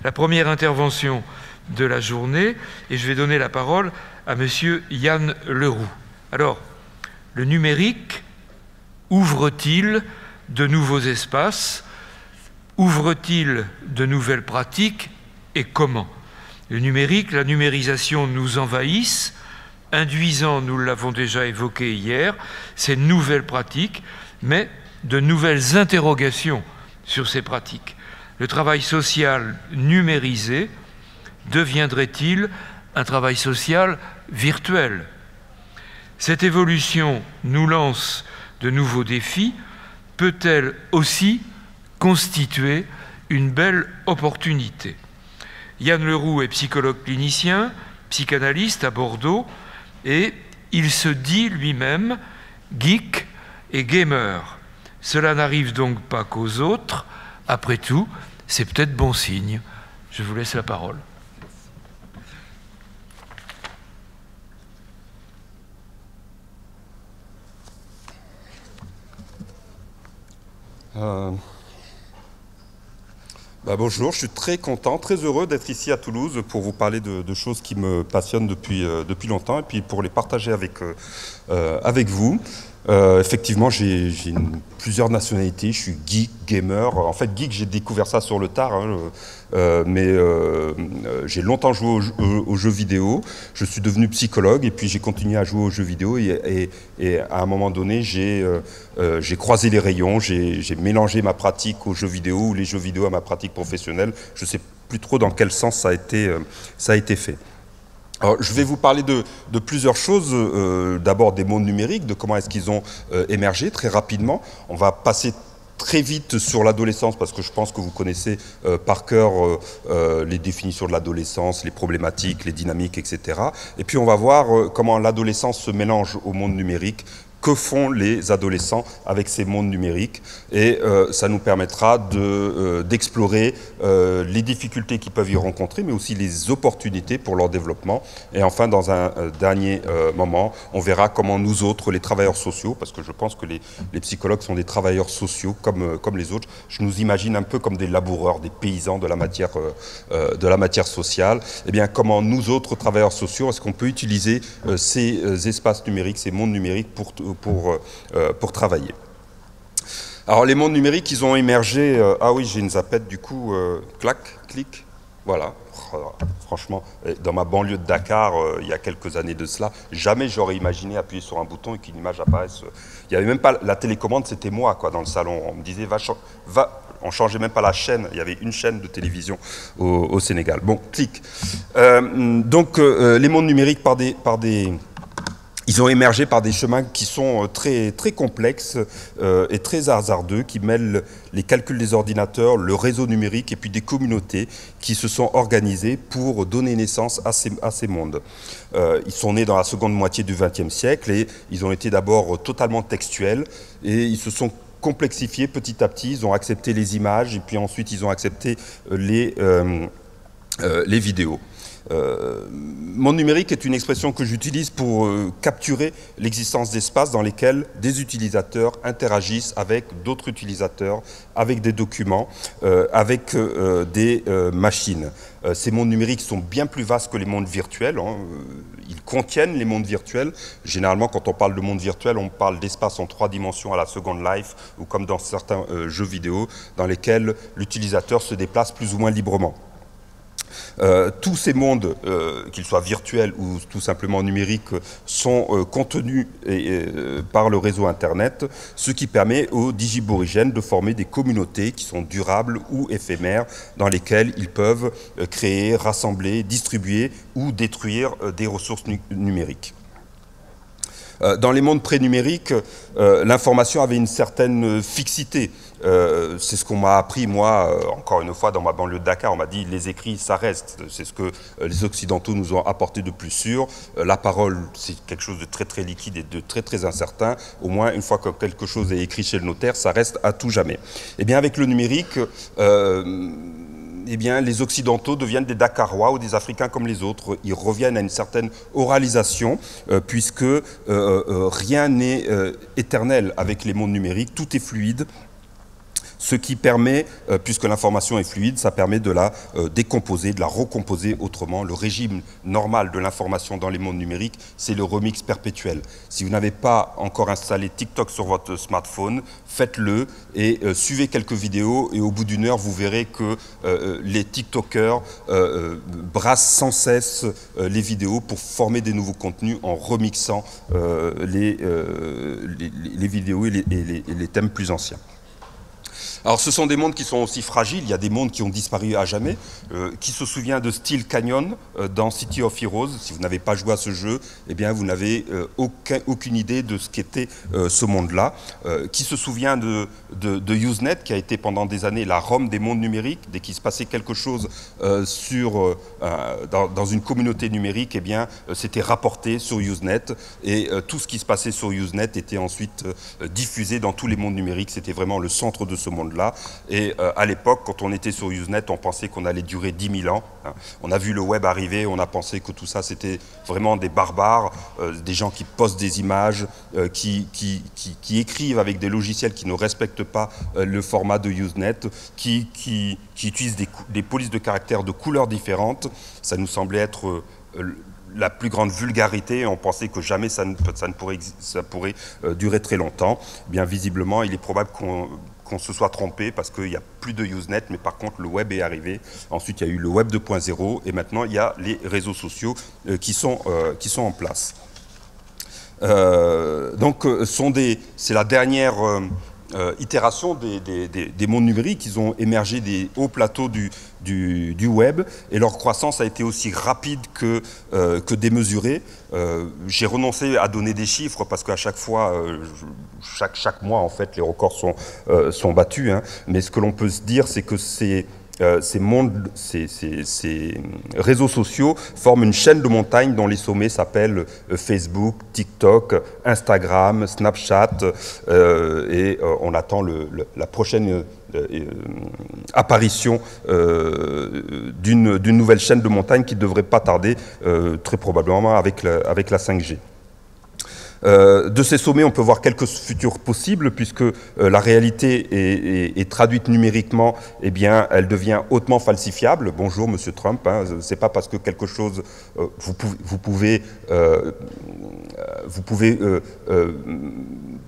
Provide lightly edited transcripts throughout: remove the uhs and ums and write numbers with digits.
la première intervention de la journée et je vais donner la parole à monsieur Yann Leroux. Alors, le numérique ouvre-t-il de nouveaux espaces? Ouvre-t-il de nouvelles pratiques et comment? Le numérique, la numérisation nous envahissent, induisant, nous l'avons déjà évoqué hier, ces nouvelles pratiques, mais de nouvelles interrogations sur ces pratiques. Le travail social numérisé deviendrait-il un travail social virtuel? Cette évolution nous lance de nouveaux défis. Peut-elle aussi constituer une belle opportunité? Yann Leroux est psychologue clinicien, psychanalyste à Bordeaux, et il se dit lui-même geek et gamer. Cela n'arrive donc pas qu'aux autres. Après tout, c'est peut-être bon signe. Je vous laisse la parole. Bonjour, je suis très content, très heureux d'être ici à Toulouse pour vous parler de choses qui me passionnent depuis longtemps et puis pour les partager avec vous. Effectivement, j'ai plusieurs nationalités, je suis geek, gamer. En fait, geek, j'ai découvert ça sur le tard, mais j'ai longtemps joué aux jeux vidéo. Je suis devenu psychologue et puis j'ai continué à jouer aux jeux vidéo et à un moment donné, j'ai croisé les rayons, j'ai mélangé ma pratique aux jeux vidéo ou les jeux vidéo à ma pratique professionnelle. Je ne sais plus trop dans quel sens ça a été fait. Alors, je vais vous parler de plusieurs choses, d'abord des mondes numériques, de comment est-ce qu'ils ont émergé très rapidement. On va passer très vite sur l'adolescence parce que je pense que vous connaissez par cœur les définitions de l'adolescence, les problématiques, les dynamiques, etc. Et puis on va voir comment l'adolescence se mélange au monde numérique. Que font les adolescents avec ces mondes numériques? Et ça nous permettra d'explorer les difficultés qu'ils peuvent y rencontrer, mais aussi les opportunités pour leur développement. Et enfin, dans un dernier moment, on verra comment nous autres, les travailleurs sociaux, parce que je pense que les psychologues sont des travailleurs sociaux comme les autres, je nous imagine un peu comme des laboureurs, des paysans de la matière sociale. Eh bien, comment nous autres, travailleurs sociaux, est-ce qu'on peut utiliser ces espaces numériques, ces mondes numériques pour travailler. Alors les mondes numériques, ils ont émergé... ah oui, j'ai une zapette du coup, clac, clic, voilà. Franchement, dans ma banlieue de Dakar, il y a quelques années de cela, jamais j'aurais imaginé appuyer sur un bouton et qu'une image apparaisse. Il n'y avait même pas... La télécommande, c'était moi quoi, dans le salon. On me disait, va. On ne changeait même pas la chaîne, il y avait une chaîne de télévision au Sénégal. Bon, clic. Donc les mondes numériques ils ont émergé par des chemins qui sont très, très complexes et très hasardeux, qui mêlent les calculs des ordinateurs, le réseau numérique et puis des communautés qui se sont organisées pour donner naissance à ces mondes. Ils sont nés dans la seconde moitié du XXe siècle et ils ont été d'abord totalement textuels et ils se sont complexifiés petit à petit. Ils ont accepté les images et puis ensuite ils ont accepté les vidéos. Monde numérique est une expression que j'utilise pour capturer l'existence d'espaces dans lesquels des utilisateurs interagissent avec d'autres utilisateurs, avec des documents, avec des machines. Ces mondes numériques sont bien plus vastes que les mondes virtuels. Ils contiennent les mondes virtuels. Généralement, quand on parle de monde virtuel, on parle d'espace en 3 dimensions à la Second Life ou comme dans certains jeux vidéo dans lesquels l'utilisateur se déplace plus ou moins librement. Tous ces mondes, qu'ils soient virtuels ou tout simplement numériques, sont contenus par le réseau Internet, ce qui permet aux digiborigènes de former des communautés qui sont durables ou éphémères, dans lesquelles ils peuvent créer, rassembler, distribuer ou détruire des ressources numériques. Dans les mondes pré-numériques, l'information avait une certaine fixité. C'est ce qu'on m'a appris, moi, encore une fois, dans ma banlieue de Dakar. On m'a dit, les écrits, ça reste. C'est ce que les Occidentaux nous ont apporté de plus sûr. La parole, c'est quelque chose de très, très liquide et de très, très incertain. Au moins, une fois que quelque chose est écrit chez le notaire, ça reste à tout jamais. Eh bien, avec le numérique... eh bien, les Occidentaux deviennent des Dakarois ou des Africains comme les autres. Ils reviennent à une certaine oralisation, puisque rien n'est éternel avec les mondes numériques. Tout est fluide. ce qui permet, puisque l'information est fluide, ça permet de la décomposer, de la recomposer autrement. Le régime normal de l'information dans les mondes numériques, c'est le remix perpétuel. Si vous n'avez pas encore installé TikTok sur votre smartphone, faites-le et suivez quelques vidéos et au bout d'une heure, vous verrez que les TikTokers brassent sans cesse les vidéos pour former des nouveaux contenus en remixant les vidéos et les thèmes plus anciens. Alors ce sont des mondes qui sont aussi fragiles, il y a des mondes qui ont disparu à jamais. Qui se souvient de Steel Canyon dans City of Heroes? Si vous n'avez pas joué à ce jeu, eh bien vous n'avez aucune idée de ce qu'était ce monde-là. Qui se souvient de Usenet, qui a été pendant des années la Rome des mondes numériques? Dès qu'il se passait quelque chose dans une communauté numérique, eh bien c'était rapporté sur Usenet et tout ce qui se passait sur Usenet était ensuite diffusé dans tous les mondes numériques. C'était vraiment le centre de ce monde-là. Et à l'époque, quand on était sur Usenet, on pensait qu'on allait durer 10 000 ans. On a vu le web arriver, on a pensé que tout ça, c'était vraiment des barbares, des gens qui postent des images, qui écrivent avec des logiciels qui ne respectent pas le format de Usenet, qui utilisent des polices de caractères de couleurs différentes. Ça nous semblait être la plus grande vulgarité, on pensait que jamais ça pourrait durer très longtemps. Bien visiblement, il est probable qu'on se soit trompé parce qu'il n'y a plus de Usenet, mais par contre le web est arrivé. Ensuite, il y a eu le web 2.0 et maintenant il y a les réseaux sociaux qui sont en place. Donc, c'est la dernière itération des mondes numériques. Ils ont émergé des hauts plateaux du web et leur croissance a été aussi rapide que démesurée. J'ai renoncé à donner des chiffres parce qu'à chaque fois, chaque mois en fait, les records sont battus. Hein. Mais ce que l'on peut se dire, c'est que ces réseaux sociaux forment une chaîne de montagnes dont les sommets s'appellent Facebook, TikTok, Instagram, Snapchat et on attend la prochaine apparition d'une nouvelle chaîne de montagnes qui ne devrait pas tarder, très probablement avec la 5G. De ces sommets, on peut voir quelques futurs possibles, puisque la réalité est traduite numériquement, eh bien, elle devient hautement falsifiable. Bonjour, Monsieur Trump, hein, c'est pas parce que quelque chose, vous pouvez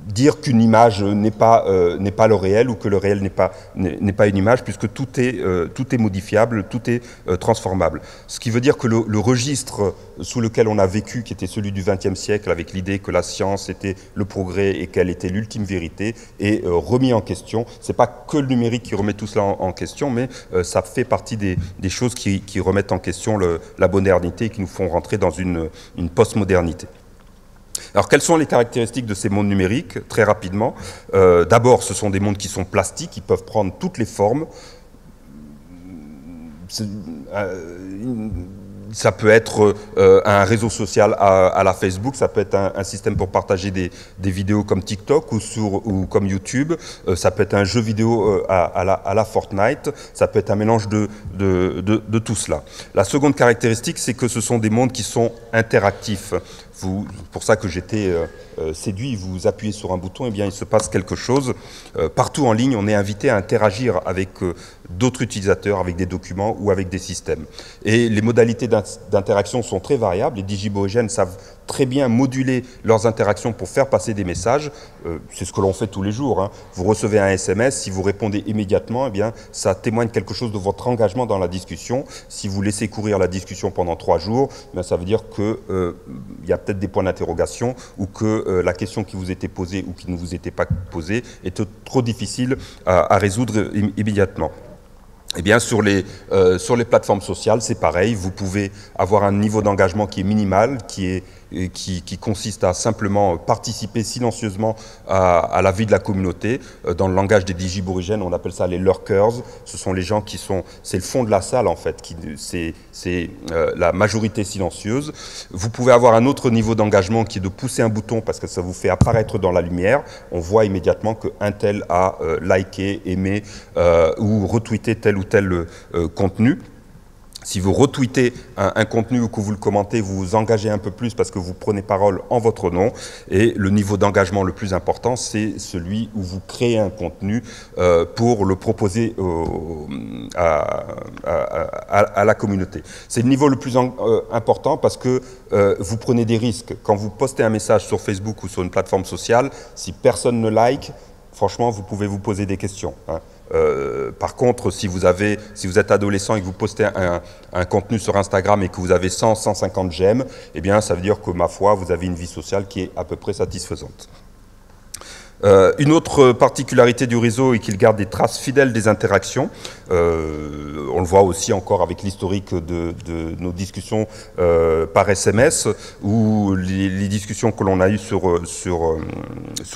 dire qu'une image n'est pas le réel ou que le réel n'est pas une image, puisque tout est modifiable, tout est transformable. Ce qui veut dire que le registre sous lequel on a vécu, qui était celui du XXe siècle, avec l'idée que la science était le progrès et qu'elle était l'ultime vérité, est remis en question. C'est pas que le numérique qui remet tout cela en question, mais ça fait partie des choses qui remettent en question la modernité et qui nous font rentrer dans une postmodernité. Alors, quelles sont les caractéristiques de ces mondes numériques? Très rapidement. D'abord, ce sont des mondes qui sont plastiques, qui peuvent prendre toutes les formes. Ça peut être un réseau social à la Facebook, ça peut être un système pour partager des vidéos comme TikTok ou comme YouTube, ça peut être un jeu vidéo à la Fortnite, ça peut être un mélange de tout cela. La seconde caractéristique, c'est que ce sont des mondes qui sont interactifs. C'est pour ça que j'étais séduit, vous appuyez sur un bouton, et bien il se passe quelque chose. Partout en ligne, on est invité à interagir avec d'autres utilisateurs, avec des documents ou avec des systèmes. Et les modalités d'interaction sont très variables. Les digiborigènes savent très bien moduler leurs interactions pour faire passer des messages. C'est ce que l'on fait tous les jours. Hein. Vous recevez un SMS, si vous répondez immédiatement, eh bien, ça témoigne quelque chose de votre engagement dans la discussion. Si vous laissez courir la discussion pendant 3 jours, eh bien, ça veut dire qu'il y a peut-être des points d'interrogation ou que la question qui vous était posée ou qui ne vous était pas posée était trop difficile à résoudre immédiatement. Eh bien, sur les plateformes sociales, c'est pareil. Vous pouvez avoir un niveau d'engagement qui est minimal, qui consiste à simplement participer silencieusement à la vie de la communauté. Dans le langage des digiborigènes, on appelle ça les lurkers. Ce sont les gens qui sont... C'est le fond de la salle, en fait. C'est la majorité silencieuse. Vous pouvez avoir un autre niveau d'engagement qui est de pousser un bouton parce que ça vous fait apparaître dans la lumière. On voit immédiatement qu'un tel a liké, aimé ou retweeté tel ou tel contenu. Si vous retweetez un contenu ou que vous le commentez, vous vous engagez un peu plus parce que vous prenez parole en votre nom. Et le niveau d'engagement le plus important, c'est celui où vous créez un contenu pour le proposer à la communauté. C'est le niveau le plus important parce que vous prenez des risques. Quand vous postez un message sur Facebook ou sur une plateforme sociale, si personne ne like, franchement, vous pouvez vous poser des questions, hein. Par contre, si vous êtes adolescent et que vous postez un contenu sur Instagram et que vous avez 100, 150 j'aime, eh bien, ça veut dire que, ma foi, vous avez une vie sociale qui est à peu près satisfaisante. Une autre particularité du réseau est qu'il garde des traces fidèles des interactions. On le voit aussi encore avec l'historique de nos discussions par SMS ou les discussions que l'on a eues sur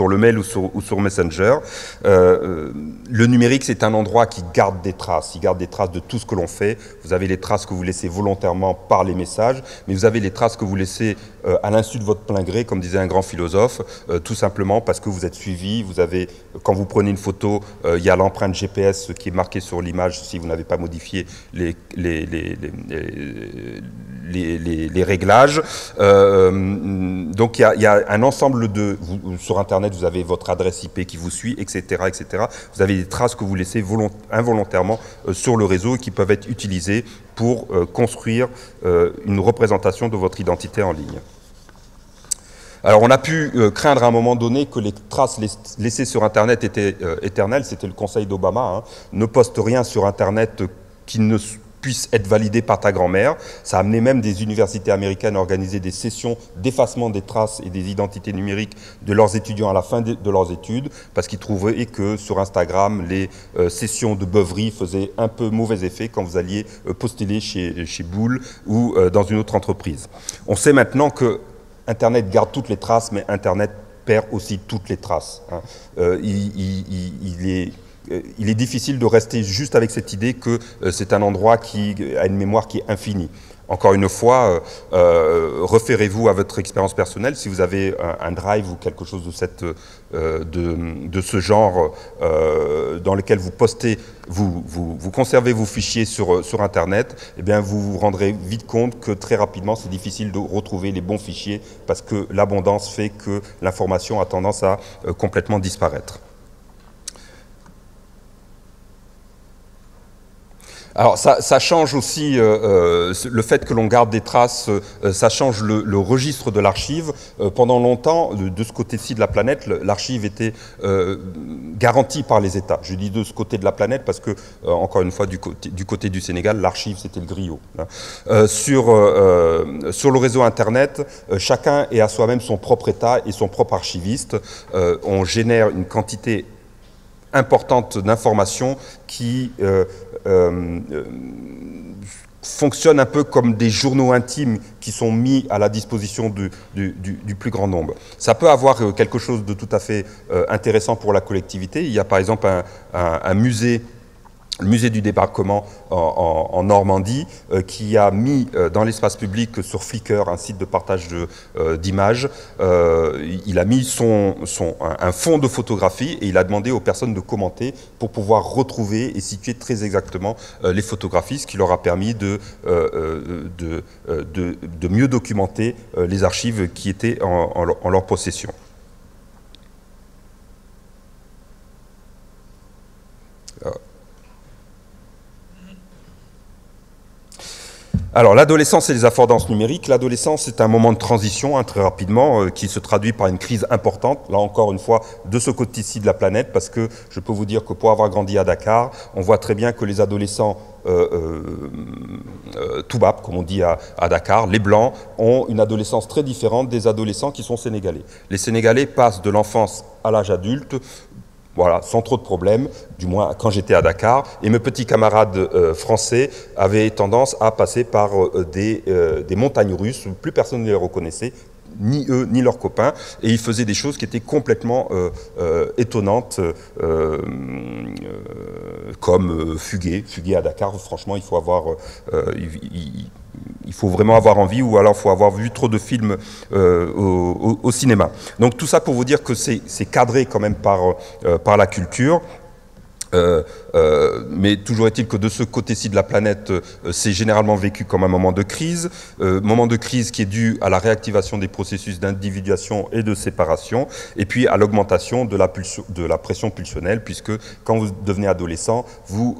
le mail ou sur Messenger. Le numérique, c'est un endroit qui garde des traces. Il garde des traces de tout ce que l'on fait. Vous avez les traces que vous laissez volontairement par les messages, mais vous avez les traces que vous laissez à l'insu de votre plein gré, comme disait un grand philosophe, tout simplement parce que vous êtes suivi. Vous avez, quand vous prenez une photo, il y a l'empreinte GPS qui est marquée sur l'image si vous n'avez pas modifié les réglages. Donc il y a un ensemble sur Internet, vous avez votre adresse IP qui vous suit, etc., etc. Vous avez des traces que vous laissez involontairement sur le réseau et qui peuvent être utilisées pour construire une représentation de votre identité en ligne. Alors on a pu craindre à un moment donné que les traces laissées sur Internet étaient éternelles, c'était le conseil d'Obama, hein. Ne poste rien sur Internet qui ne puisse être validé par ta grand-mère. Ça a amené même des universités américaines à organiser des sessions d'effacement des traces et des identités numériques de leurs étudiants à la fin de leurs études, parce qu'ils trouvaient que sur Instagram, les sessions de beuverie faisaient un peu mauvais effet quand vous alliez postuler chez Boulle ou dans une autre entreprise. On sait maintenant que Internet garde toutes les traces, mais Internet perd aussi toutes les traces, hein. Il est difficile de rester juste avec cette idée que c'est un endroit qui a une mémoire qui est infinie. Encore une fois, référez-vous à votre expérience personnelle. Si vous avez un drive ou quelque chose de ce genre dans lequel vous postez, vous conservez vos fichiers sur Internet, eh bien vous vous rendrez vite compte que très rapidement, c'est difficile de retrouver les bons fichiers parce que l'abondance fait que l'information a tendance à complètement disparaître. Alors ça change aussi, le fait que l'on garde des traces, ça change le registre de l'archive. Pendant longtemps, de ce côté-ci de la planète, l'archive était garantie par les États. Je dis de ce côté de la planète parce que, encore une fois, du côté du Sénégal, l'archive c'était le griot, hein. Sur le réseau Internet, chacun est à soi-même son propre État et son propre archiviste. On génère une quantité importante d'informations qui fonctionnent un peu comme des journaux intimes qui sont mis à la disposition du plus grand nombre. Ça peut avoir quelque chose de tout à fait intéressant pour la collectivité. Il y a par exemple un musée, le musée du débarquement en Normandie, qui a mis dans l'espace public sur Flickr, un site de partage d'images, il a mis un fond de photographie et il a demandé aux personnes de commenter pour pouvoir retrouver et situer très exactement les photographies, ce qui leur a permis de mieux documenter les archives qui étaient en leur possession. Alors, l'adolescence et les affordances numériques. L'adolescence, c'est un moment de transition, hein, très rapidement, qui se traduit par une crise importante, là encore une fois, de ce côté-ci de la planète, parce que je peux vous dire que pour avoir grandi à Dakar, on voit très bien que les adolescents toubab, comme on dit à Dakar, les Blancs, ont une adolescence très différente des adolescents qui sont sénégalais. Les Sénégalais passent de l'enfance à l'âge adulte, voilà, sans trop de problèmes, du moins quand j'étais à Dakar. Et mes petits camarades français avaient tendance à passer par des montagnes russes où plus personne ne les reconnaissait, ni eux, ni leurs copains. Et ils faisaient des choses qui étaient complètement étonnantes, comme fuguer. Fuguer à Dakar, franchement, il faut vraiment avoir envie, ou alors il faut avoir vu trop de films au cinéma. Donc tout ça pour vous dire que c'est cadré quand même par la culture. Mais toujours est-il que de ce côté-ci de la planète, c'est généralement vécu comme un moment de crise qui est dû à la réactivation des processus d'individuation et de séparation, et puis à l'augmentation de la pression pulsionnelle, puisque quand vous devenez adolescent, vous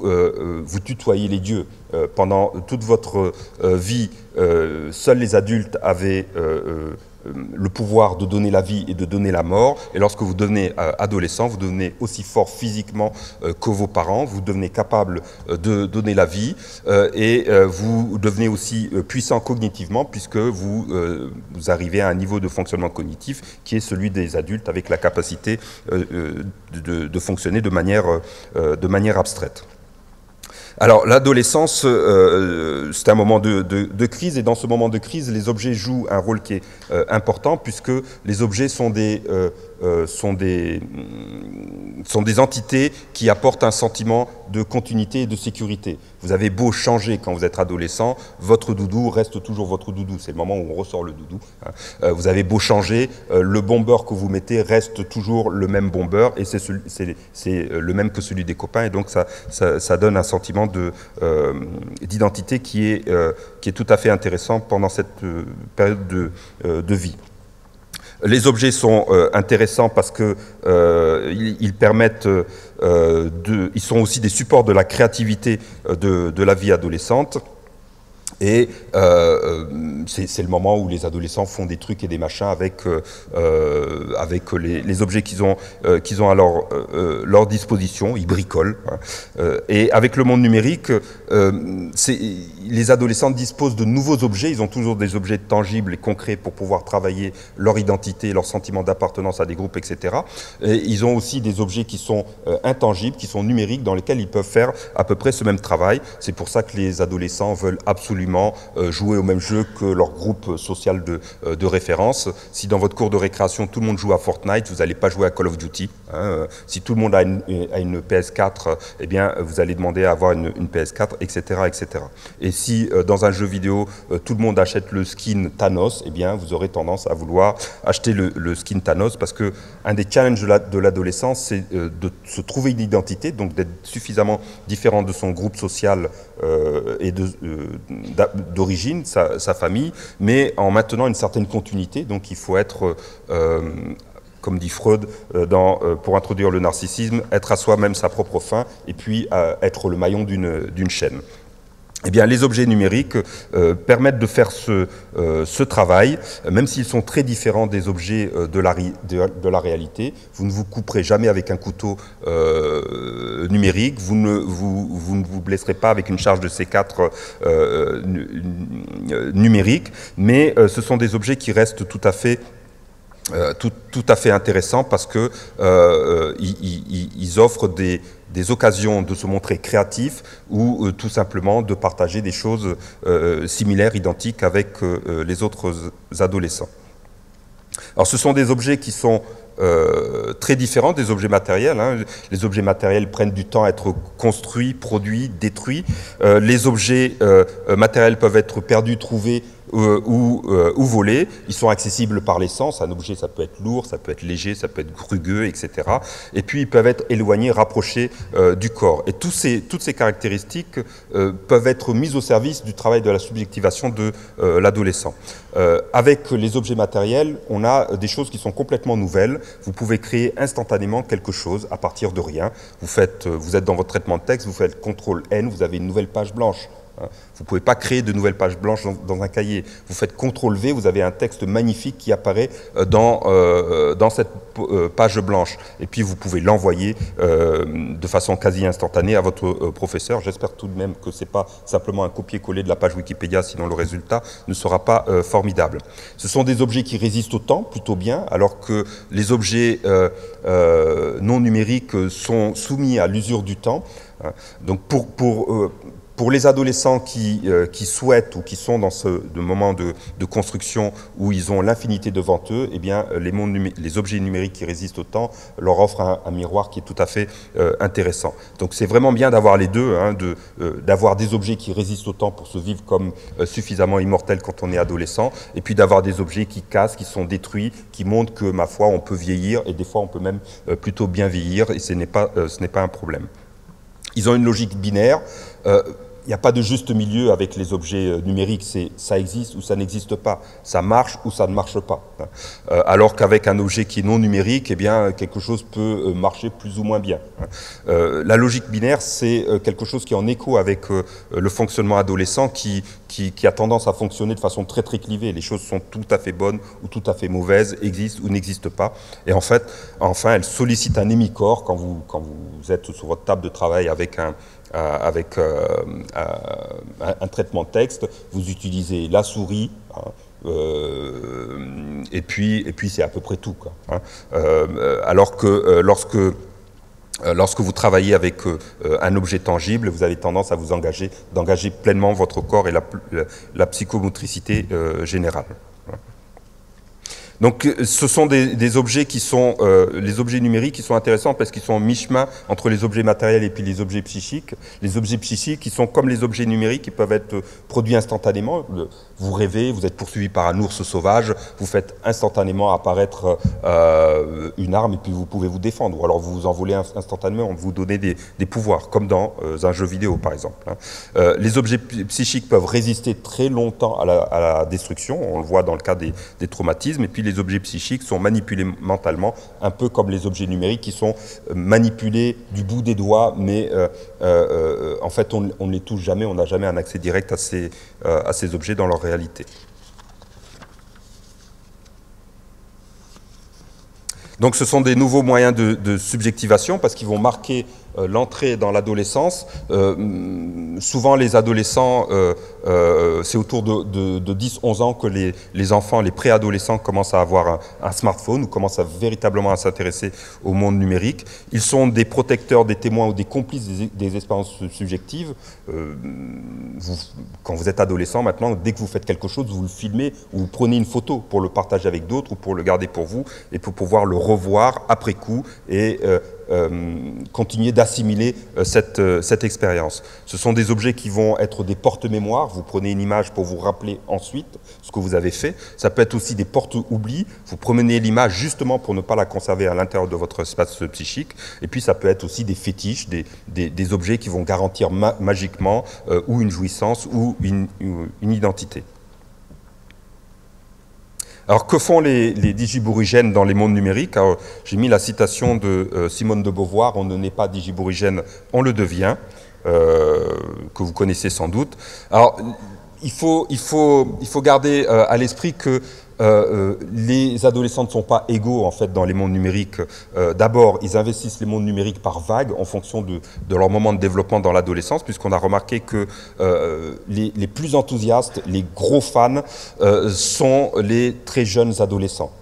tutoyez les dieux. Pendant toute votre vie, seuls les adultes avaient le pouvoir de donner la vie et de donner la mort, et lorsque vous devenez adolescent, vous devenez aussi fort physiquement que vos parents, vous devenez capable de donner la vie, et vous devenez aussi puissant cognitivement, puisque vous arrivez à un niveau de fonctionnement cognitif qui est celui des adultes, avec la capacité de fonctionner de manière abstraite. Alors l'adolescence, c'est un moment de crise, et dans ce moment de crise, les objets jouent un rôle qui est important, puisque les objets sont des entités qui apportent un sentiment de continuité et de sécurité. Vous avez beau changer quand vous êtes adolescent, votre doudou reste toujours votre doudou. C'est le moment où on ressort le doudou. Vous avez beau changer, le bomber que vous mettez reste toujours le même bomber, et c'est le même que celui des copains, et donc ça donne un sentiment d'identité qui est tout à fait intéressant pendant cette période de vie. Les objets sont intéressants parce que ils permettent ils sont aussi des supports de la créativité de la vie adolescente. Et c'est le moment où les adolescents font des trucs et des machins avec les objets qu'ils ont à leur disposition. Ils bricolent. Et avec le monde numérique, les adolescents disposent de nouveaux objets. Ils ont toujours des objets tangibles et concrets pour pouvoir travailler leur identité, leur sentiment d'appartenance à des groupes, etc. Et ils ont aussi des objets qui sont intangibles, qui sont numériques, dans lesquels ils peuvent faire à peu près ce même travail. C'est pour ça que les adolescents veulent absolument jouer au même jeu que leur groupe social de référence. Si dans votre cours de récréation, tout le monde joue à Fortnite, vous n'allez pas jouer à Call of Duty. Si tout le monde a une PS4, eh bien, vous allez demander à avoir une PS4, etc., etc. Et si dans un jeu vidéo, tout le monde achète le skin Thanos, eh bien, vous aurez tendance à vouloir acheter le skin Thanos, parce que un des challenges de l'adolescence, c'est de se trouver une identité, donc d'être suffisamment différent de son groupe social et d'origine, sa famille, mais en maintenant une certaine continuité. Donc il faut être, comme dit Freud, pour introduire le narcissisme, être à soi-même sa propre fin, et puis être le maillon d'une chaîne. Eh bien, les objets numériques permettent de faire ce travail, même s'ils sont très différents des objets de la réalité. Vous ne vous couperez jamais avec un couteau numérique, vous ne vous blesserez pas avec une charge de C4 numérique, mais ce sont des objets qui restent tout à fait intéressants, parce que ils offrent des occasions de se montrer créatifs, ou tout simplement de partager des choses similaires, identiques avec les autres adolescents. Alors ce sont des objets qui sont très différents des objets matériels. Les objets matériels prennent du temps à être construits, produits, détruits. Les objets matériels peuvent être perdus, trouvés, ou volés. Ils sont accessibles par les sens. Un objet, ça peut être lourd, ça peut être léger, ça peut être rugueux, etc. Et puis ils peuvent être éloignés, rapprochés du corps. Et toutes ces caractéristiques peuvent être mises au service du travail de la subjectivation de l'adolescent. Avec les objets matériels, on a des choses qui sont complètement nouvelles. Vous pouvez créer instantanément quelque chose à partir de rien. Vous êtes dans votre traitement de texte, vous faites CTRL-N, vous avez une nouvelle page blanche. Vous ne pouvez pas créer de nouvelles pages blanches dans un cahier. Vous faites CTRL-V, vous avez un texte magnifique qui apparaît dans cette page blanche. Et puis vous pouvez l'envoyer de façon quasi instantanée à votre professeur. J'espère tout de même que ce n'est pas simplement un copier-coller de la page Wikipédia, sinon le résultat ne sera pas formidable. Ce sont des objets qui résistent au temps plutôt bien, alors que les objets non numériques sont soumis à l'usure du temps. Donc pour les adolescents qui souhaitent ou qui sont dans ce moment de construction où ils ont l'infinité devant eux, eh bien, les objets numériques qui résistent au temps leur offrent un miroir qui est tout à fait intéressant. Donc c'est vraiment bien d'avoir les deux, d'avoir des objets qui résistent au temps pour se vivre comme suffisamment immortel quand on est adolescent, et puis d'avoir des objets qui cassent, qui sont détruits, qui montrent que, ma foi, on peut vieillir, et des fois on peut même plutôt bien vieillir, et ce n'est pas un problème. Ils ont une logique binaire. Il n'y a pas de juste milieu avec les objets numériques, c'est ça existe ou ça n'existe pas, ça marche ou ça ne marche pas. Alors qu'avec un objet qui est non numérique, eh bien, quelque chose peut marcher plus ou moins bien. La logique binaire, c'est quelque chose qui est en écho avec le fonctionnement adolescent qui a tendance à fonctionner de façon très clivée. Les choses sont tout à fait bonnes ou tout à fait mauvaises, existent ou n'existent pas. Et en fait, enfin, elle sollicite un émicore quand vous êtes sur votre table de travail avec un traitement de texte, vous utilisez la souris, et puis c'est à peu près tout, quoi, alors que lorsque vous travaillez avec un objet tangible, vous avez tendance à vous d'engager pleinement votre corps et la psychomotricité générale. Donc ce sont des objets qui sont, les objets numériques qui sont intéressants parce qu'ils sont en mi-chemin entre les objets matériels et puis les objets psychiques. Les objets psychiques qui sont comme les objets numériques qui peuvent être produits instantanément. Vous rêvez, vous êtes poursuivi par un ours sauvage, vous faites instantanément apparaître une arme et puis vous pouvez vous défendre. Ou alors vous vous envolez instantanément, vous donnez des pouvoirs, comme dans un jeu vidéo par exemple. Les objets psychiques peuvent résister très longtemps à la destruction, on le voit dans le cas des traumatismes, et puis les objets psychiques sont manipulés mentalement, un peu comme les objets numériques qui sont manipulés du bout des doigts, mais en fait on ne les touche jamais, on n'a jamais un accès direct à ces objets dans leur réalité. Donc ce sont des nouveaux moyens de subjectivation parce qu'ils vont marquer l'entrée dans l'adolescence. Souvent les adolescents, c'est autour de 10-11 ans que les enfants, les préadolescents commencent à avoir un smartphone ou commencent véritablement à s'intéresser au monde numérique. Ils sont des protecteurs, des témoins ou des complices des expériences subjectives. Quand vous êtes adolescent maintenant, dès que vous faites quelque chose, vous le filmez ou vous prenez une photo pour le partager avec d'autres ou pour le garder pour vous et pour pouvoir le revoir après coup et continuer d'assimiler cette expérience. Ce sont des objets qui vont être des porte-mémoire. Vous prenez une image pour vous rappeler ensuite ce que vous avez fait. Ça peut être aussi des porte-oubli. Vous promenez l'image justement pour ne pas la conserver à l'intérieur de votre espace psychique. Et puis ça peut être aussi des fétiches, des objets qui vont garantir magiquement ou une jouissance ou une identité. Alors, que font les digiborigènes dans les mondes numériques? J'ai mis la citation de Simone de Beauvoir, « On ne naît pas digiborigène, on le devient », que vous connaissez sans doute. Alors, il faut garder à l'esprit que les adolescents ne sont pas égaux en fait dans les mondes numériques. D'abord, ils investissent les mondes numériques par vagues en fonction de leur moment de développement dans l'adolescence, puisqu'on a remarqué que les plus enthousiastes, les gros fans, sont les très jeunes adolescents.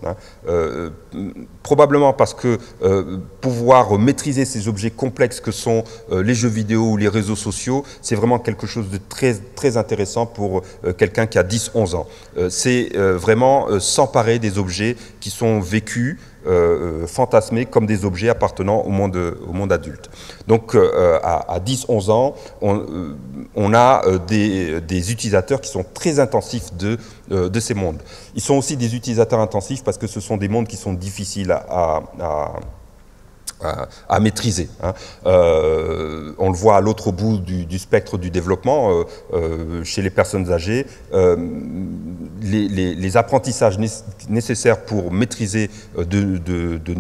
Probablement parce que pouvoir maîtriser ces objets complexes que sont les jeux vidéo ou les réseaux sociaux, c'est vraiment quelque chose de très, très intéressant pour quelqu'un qui a 10-11 ans. C'est vraiment s'emparer des objets qui sont vécus, fantasmés comme des objets appartenant au monde adulte. Donc à 10-11 ans, on a des utilisateurs qui sont très intensifs de ces mondes. Ils sont aussi des utilisateurs intensifs parce que ce sont des mondes qui sont difficiles à maîtriser. On le voit à l'autre bout du spectre du développement, chez les personnes âgées, les apprentissages nécessaires pour maîtriser de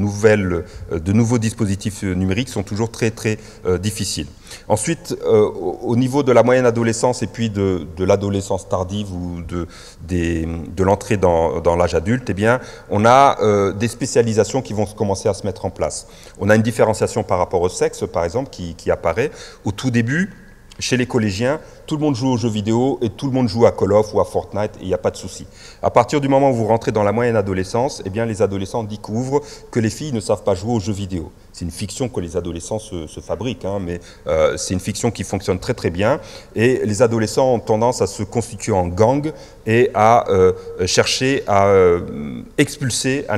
nouveaux dispositifs numériques sont toujours très très difficiles. Ensuite, au niveau de la moyenne adolescence et puis de l'adolescence tardive ou de l'entrée dans l'âge adulte, eh bien, on a des spécialisations qui vont commencer à se mettre en place. On a une différenciation par rapport au sexe, par exemple, qui apparaît. Au tout début, chez les collégiens, tout le monde joue aux jeux vidéo et tout le monde joue à Call of ou à Fortnite et il n'y a pas de souci. À partir du moment où vous rentrez dans la moyenne adolescence, eh bien, les adolescents découvrent que les filles ne savent pas jouer aux jeux vidéo. C'est une fiction que les adolescents se fabriquent, mais c'est une fiction qui fonctionne très très bien. Et les adolescents ont tendance à se constituer en gang et à chercher à expulser à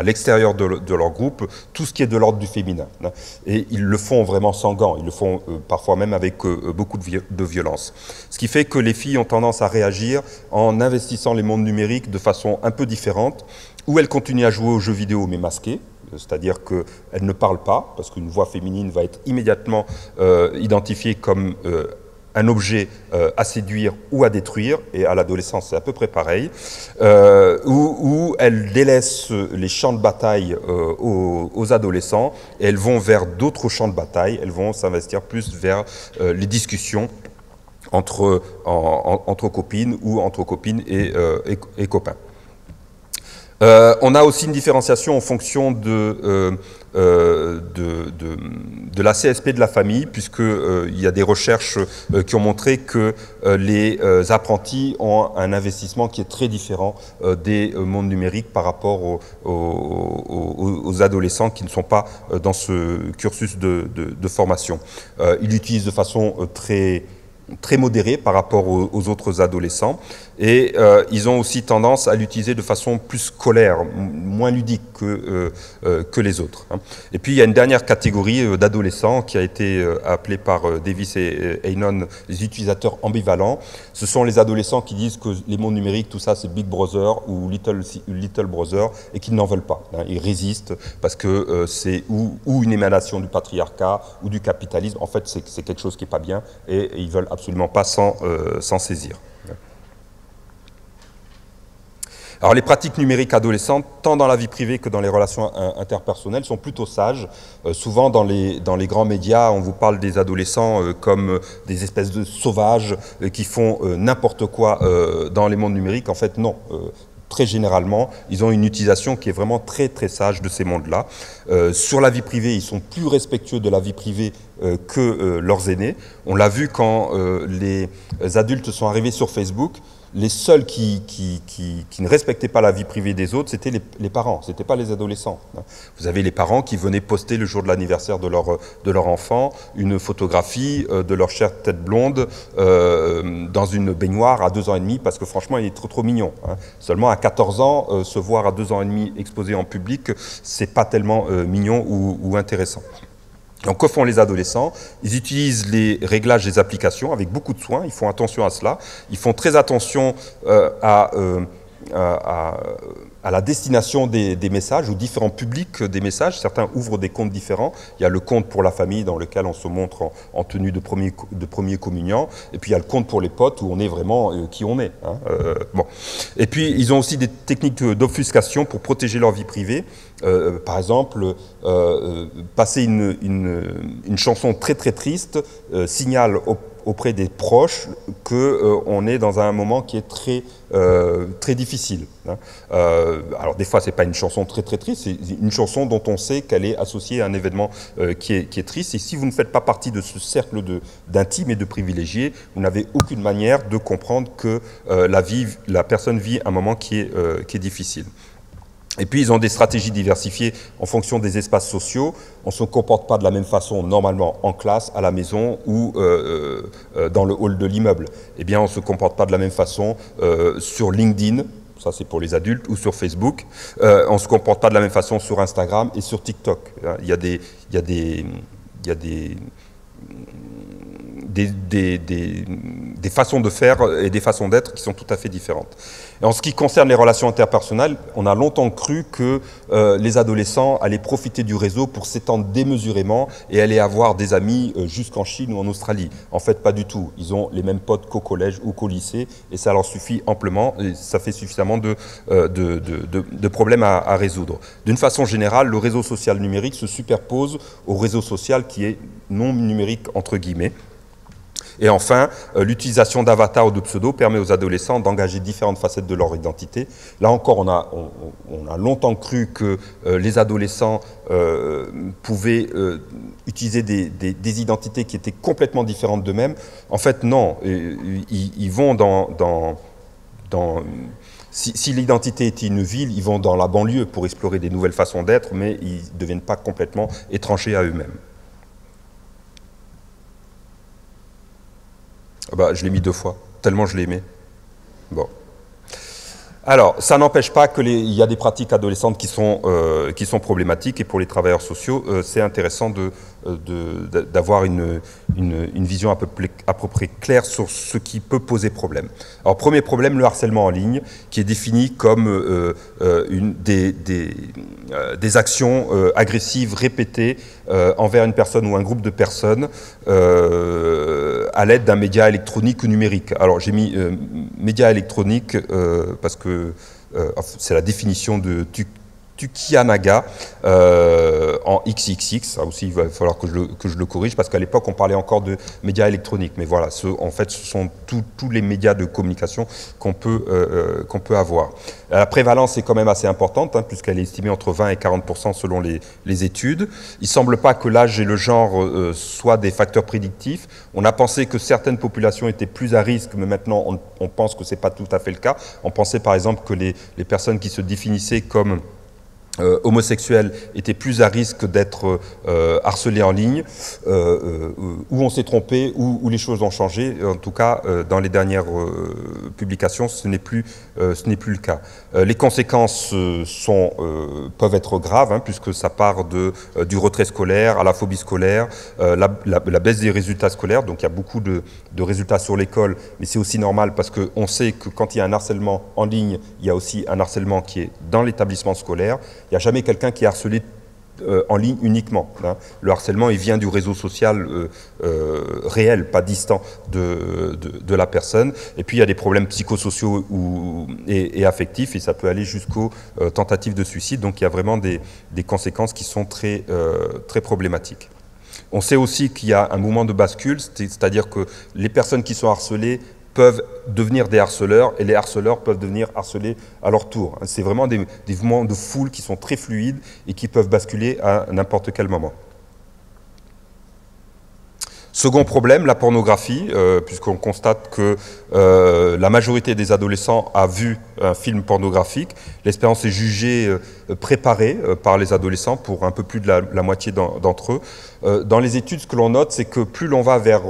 l'extérieur de leur groupe tout ce qui est de l'ordre du féminin. Et ils le font vraiment sans gants, ils le font parfois même avec beaucoup de violence. Ce qui fait que les filles ont tendance à réagir en investissant les mondes numériques de façon un peu différente, où elles continuent à jouer aux jeux vidéo mais masquées. c'est-à-dire qu'elle ne parle pas, parce qu'une voix féminine va être immédiatement identifiée comme un objet à séduire ou à détruire, et à l'adolescence c'est à peu près pareil, où elles délaissent les champs de bataille aux adolescents, et elles vont vers d'autres champs de bataille, elles vont s'investir plus vers les discussions entre copines ou entre copines et copains. On a aussi une différenciation en fonction de la CSP de la famille, puisqu'il y a des recherches qui ont montré que les apprentis ont un investissement qui est très différent des mondes numériques par rapport aux adolescents qui ne sont pas dans ce cursus de formation. Ils l'utilisent de façon très modérée par rapport aux autres adolescents, et ils ont aussi tendance à l'utiliser de façon plus scolaire, moins ludique que les autres. Et puis il y a une dernière catégorie d'adolescents qui a été appelée par Davis et Eynon les utilisateurs ambivalents. Ce sont les adolescents qui disent que les mondes numériques, tout ça c'est Big Brother ou Little Brother, et qu'ils n'en veulent pas. Ils résistent parce que c'est ou une émanation du patriarcat ou du capitalisme. En fait c'est quelque chose qui n'est pas bien, et ils veulent absolument pas s'en saisir. Alors les pratiques numériques adolescentes, tant dans la vie privée que dans les relations interpersonnelles, sont plutôt sages. Souvent dans les grands médias, on vous parle des adolescents comme des espèces de sauvages qui font n'importe quoi dans les mondes numériques. En fait non. Très généralement, ils ont une utilisation qui est vraiment très très sage de ces mondes-là. Sur la vie privée, ils sont plus respectueux de la vie privée que leurs aînés. On l'a vu quand les adultes sont arrivés sur Facebook. Les seuls qui ne respectaient pas la vie privée des autres, c'était les parents, ce n'étaient pas les adolescents. Vous avez les parents qui venaient poster le jour de l'anniversaire de leur enfant une photographie de leur chère tête blonde dans une baignoire à 2 ans et demi, parce que franchement, il est trop mignon. Seulement à 14 ans, se voir à 2 ans et demi exposé en public, c'est pas tellement mignon ou intéressant. Donc, que font les adolescents? Ils utilisent les réglages des applications avec beaucoup de soin, ils font attention à cela, ils font très attention à la destination des messages, aux différents publics des messages. Certains ouvrent des comptes différents. Il y a le compte pour la famille dans lequel on se montre en tenue de premier communion, et puis il y a le compte pour les potes où on est vraiment qui on est. Bon. Et puis ils ont aussi des techniques d'obfuscation pour protéger leur vie privée. Par exemple, passer une chanson très très triste signale auprès des proches qu'on est dans un moment qui est très difficile. Alors des fois, c'est pas une chanson très très triste, c'est une chanson dont on sait qu'elle est associée à un événement qui est triste. Et si vous ne faites pas partie de ce cercle d'intimes et de privilégiés, vous n'avez aucune manière de comprendre que la personne vit un moment qui est difficile. Et puis, ils ont des stratégies diversifiées en fonction des espaces sociaux. On ne se comporte pas de la même façon, normalement, en classe, à la maison ou dans le hall de l'immeuble. Eh bien, on ne se comporte pas de la même façon sur LinkedIn, ça c'est pour les adultes, ou sur Facebook. On ne se comporte pas de la même façon sur Instagram et sur TikTok. Il y a des façons de faire et des façons d'être qui sont tout à fait différentes. Et en ce qui concerne les relations interpersonnelles, on a longtemps cru que les adolescents allaient profiter du réseau pour s'étendre démesurément et allaient avoir des amis jusqu'en Chine ou en Australie. En fait, pas du tout. Ils ont les mêmes potes qu'au collège ou qu'au lycée, et ça leur suffit amplement, et ça fait suffisamment de problèmes à résoudre. D'une façon générale, le réseau social numérique se superpose au réseau social qui est non numérique, entre guillemets. Et enfin, l'utilisation d'avatars ou de pseudos permet aux adolescents d'engager différentes facettes de leur identité. Là encore, on a longtemps cru que les adolescents pouvaient utiliser des identités qui étaient complètement différentes d'eux-mêmes. En fait, non. Ils vont si l'identité était une ville, ils vont dans la banlieue pour explorer des nouvelles façons d'être, mais ils ne deviennent pas complètement étrangers à eux-mêmes. Je l'ai mis 2 fois, tellement je l'ai aimé. Bon. Alors, ça n'empêche pas qu'il y a des pratiques adolescentes qui sont problématiques, et pour les travailleurs sociaux, c'est intéressant d'avoir une vision à peu près claire sur ce qui peut poser problème. Alors, premier problème, le harcèlement en ligne, qui est défini comme des actions agressives répétées envers une personne ou un groupe de personnes à l'aide d'un média électronique ou numérique. Alors, j'ai mis média électronique parce que c'est la définition de Tukiyanaga en XXX. Ça aussi, il va falloir que je le corrige, parce qu'à l'époque, on parlait encore de médias électroniques. Mais voilà, en fait, ce sont tous les médias de communication qu'on peut avoir. La prévalence est quand même assez importante, hein, puisqu'elle est estimée entre 20 et 40% selon les études. Il ne semble pas que l'âge et le genre soient des facteurs prédictifs. On a pensé que certaines populations étaient plus à risque, mais maintenant, on pense que ce n'est pas tout à fait le cas. On pensait par exemple que les personnes qui se définissaient comme homosexuels étaient plus à risque d'être harcelés en ligne, où on s'est trompé, où les choses ont changé. En tout cas, dans les dernières publications, ce n'est plus le cas. Les conséquences peuvent être graves, hein, puisque ça part du retrait scolaire à la phobie scolaire, la baisse des résultats scolaires. Donc il y a beaucoup de résultats sur l'école, mais c'est aussi normal, parce qu'on sait que quand il y a un harcèlement en ligne, il y a aussi un harcèlement qui est dans l'établissement scolaire. Il n'y a jamais quelqu'un qui est harcelé en ligne uniquement, hein. Le harcèlement, il vient du réseau social réel, pas distant de la personne. Et puis il y a des problèmes psychosociaux et affectifs, et ça peut aller jusqu'aux tentatives de suicide. Donc il y a vraiment des conséquences qui sont très problématiques. On sait aussi qu'il y a un mouvement de bascule, c'est-à-dire que les personnes qui sont harcelées peuvent devenir des harceleurs, et les harceleurs peuvent devenir harcelés à leur tour. C'est vraiment des mouvements de foule qui sont très fluides et qui peuvent basculer à n'importe quel moment. Second problème, la pornographie, puisqu'on constate que la majorité des adolescents a vu un film pornographique. L'expérience est jugée préparée par les adolescents pour un peu plus de la moitié d'entre eux. Dans les études, ce que l'on note, c'est que plus l'on va vers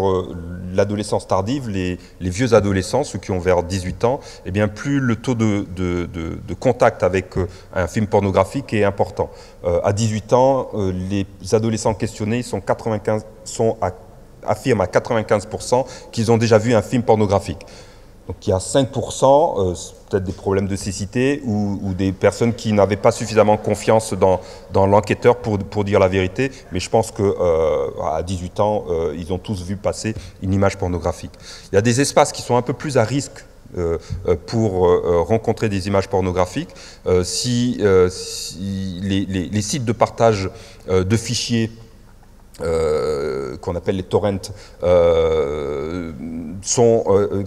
l'adolescence tardive, les vieux adolescents, ceux qui ont vers 18 ans, eh bien, plus le taux de contact avec un film pornographique est important. À 18 ans, les adolescents questionnés affirment à 95% qu'ils ont déjà vu un film pornographique. Donc il y a 5%, peut-être des problèmes de cécité ou des personnes qui n'avaient pas suffisamment confiance dans l'enquêteur pour dire la vérité, mais je pense qu'à 18 ans, ils ont tous vu passer une image pornographique. Il y a des espaces qui sont un peu plus à risque pour rencontrer des images pornographiques. Si les sites de partage de fichiers qu'on appelle les torrents,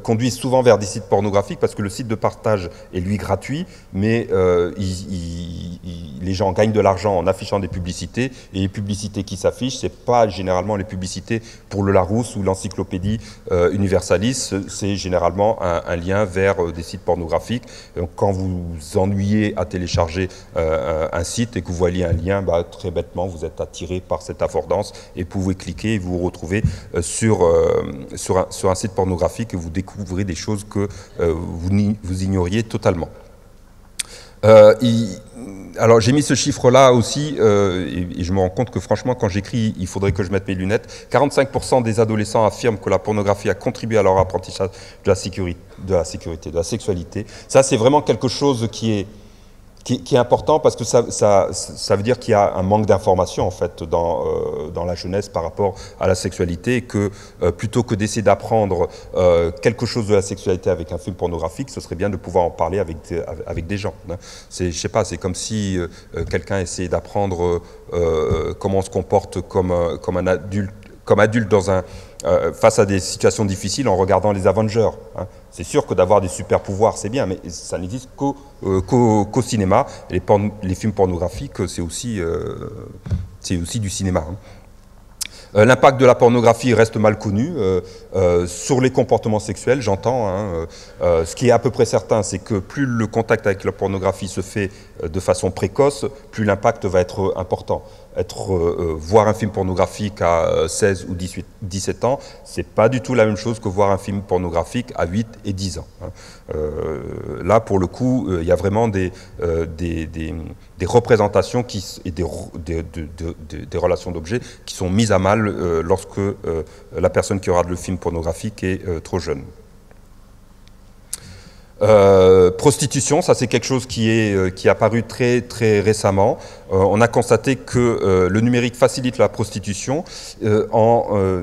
conduisent souvent vers des sites pornographiques, parce que le site de partage est lui gratuit, mais les gens gagnent de l'argent en affichant des publicités, et les publicités qui s'affichent, c'est pas généralement les publicités pour le Larousse ou l'encyclopédie Universalis, c'est généralement un lien vers des sites pornographiques. Donc, quand vous vous ennuyez à télécharger un site et que vous voyez un lien, très bêtement, vous êtes attiré par cette affordance et pouvez cliquer et vous vous retrouvez sur un site pornographique, et vous découvrez des choses que vous ignoriez totalement. Alors j'ai mis ce chiffre-là aussi, et je me rends compte que franchement, quand j'écris, il faudrait que je mette mes lunettes. 45% des adolescents affirment que la pornographie a contribué à leur apprentissage de la sexualité. Ça, c'est vraiment quelque chose qui est important, parce que ça veut dire qu'il y a un manque d'information en fait dans la jeunesse par rapport à la sexualité, et que plutôt que d'essayer d'apprendre quelque chose de la sexualité avec un film pornographique, ce serait bien de pouvoir en parler avec des gens, hein. Je sais pas, c'est comme si quelqu'un essayait d'apprendre comment on se comporte comme adulte face à des situations difficiles en regardant les Avengers, hein. C'est sûr que d'avoir des super pouvoirs, c'est bien, mais ça n'existe qu'au cinéma. Et les films pornographiques, c'est aussi du cinéma, hein. L'impact de la pornographie reste mal connu sur les comportements sexuels, j'entends, hein. Ce qui est à peu près certain, c'est que plus le contact avec la pornographie se fait de façon précoce, plus l'impact va être important. voir un film pornographique à 16 ou 17 ans, c'est pas du tout la même chose que voir un film pornographique à 8 et 10 ans. Là, pour le coup, il y a vraiment des représentations et des relations d'objets qui sont mises à mal lorsque la personne qui regarde le film pornographique est trop jeune. Prostitution, ça c'est quelque chose qui est apparu très récemment. On a constaté que le numérique facilite la prostitution en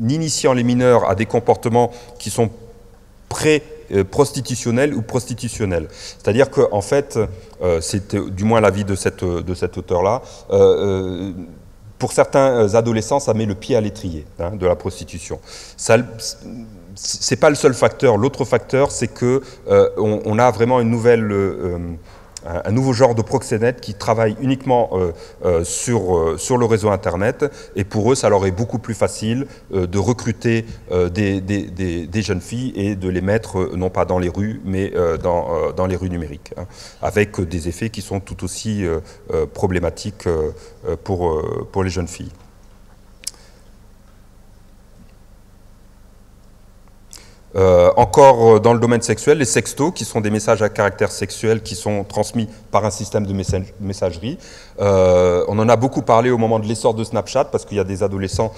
initiant les mineurs à des comportements qui sont prostitutionnels ou prostitutionnels. C'est-à-dire qu'en fait, c'est du moins l'avis de cet auteur-là, pour certains adolescents, ça met le pied à l'étrier de la prostitution. C'est pas le seul facteur. L'autre facteur, c'est que on a vraiment un nouveau genre de proxénètes qui travaillent uniquement sur le réseau Internet, et pour eux, ça leur est beaucoup plus facile de recruter des jeunes filles et de les mettre non pas dans les rues, mais dans les rues numériques, avec des effets qui sont tout aussi problématiques pour les jeunes filles. Encore dans le domaine sexuel, les sextos, qui sont des messages à caractère sexuel qui sont transmis par un système de messagerie. On en a beaucoup parlé au moment de l'essor de Snapchat, parce qu'il y a des adolescents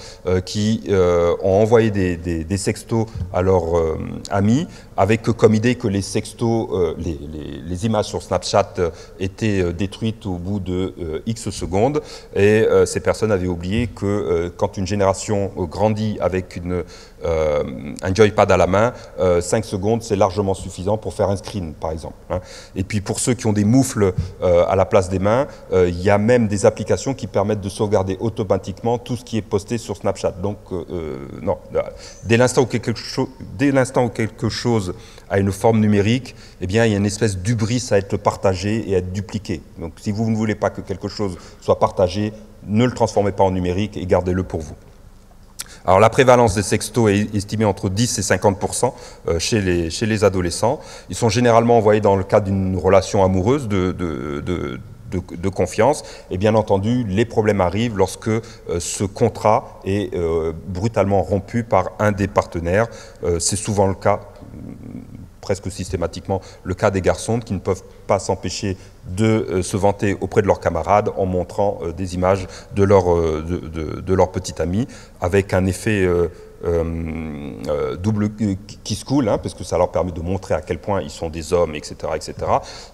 qui ont envoyé des sextos à leurs amis, avec comme idée que les sextos, les images sur Snapchat étaient détruites au bout de X secondes, et ces personnes avaient oublié que quand une génération grandit avec un joypad à la main, 5 secondes c'est largement suffisant pour faire un screen par exemple. Et puis pour ceux qui ont des moufles à la place des mains, il y a même des applications qui permettent de sauvegarder automatiquement tout ce qui est posté sur Snapchat. Donc non, dès l'instant où quelque chose a une forme numérique, eh bien il y a une espèce d'hubris à être partagé et à être dupliqué. Donc si vous ne voulez pas que quelque chose soit partagé, ne le transformez pas en numérique et gardez-le pour vous. Alors la prévalence des sextos est estimée entre 10 et 50% chez les adolescents. Ils sont généralement envoyés dans le cadre d'une relation amoureuse de confiance. Et bien entendu, les problèmes arrivent lorsque ce contrat est brutalement rompu par un des partenaires. C'est souvent le cas, presque systématiquement, le cas des garçons qui ne peuvent pas s'empêcher de se vanter auprès de leurs camarades en montrant des images de leur petit ami, avec un effet double kiss cool, parce que ça leur permet de montrer à quel point ils sont des hommes, etc.,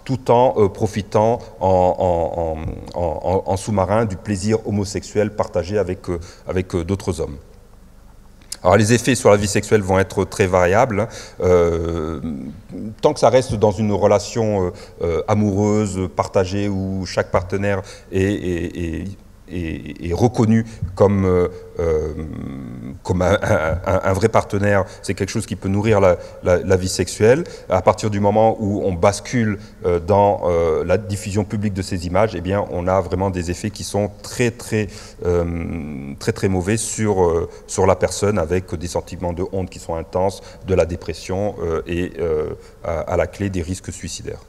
tout en profitant en sous-marin du plaisir homosexuel partagé avec d'autres hommes. Alors les effets sur la vie sexuelle vont être très variables. Tant que ça reste dans une relation amoureuse, partagée, où chaque partenaire est reconnu comme un vrai partenaire, c'est quelque chose qui peut nourrir la vie sexuelle. À partir du moment où on bascule dans la diffusion publique de ces images, eh bien, on a vraiment des effets qui sont très mauvais sur la personne, avec des sentiments de honte qui sont intenses, de la dépression et à la clé des risques suicidaires.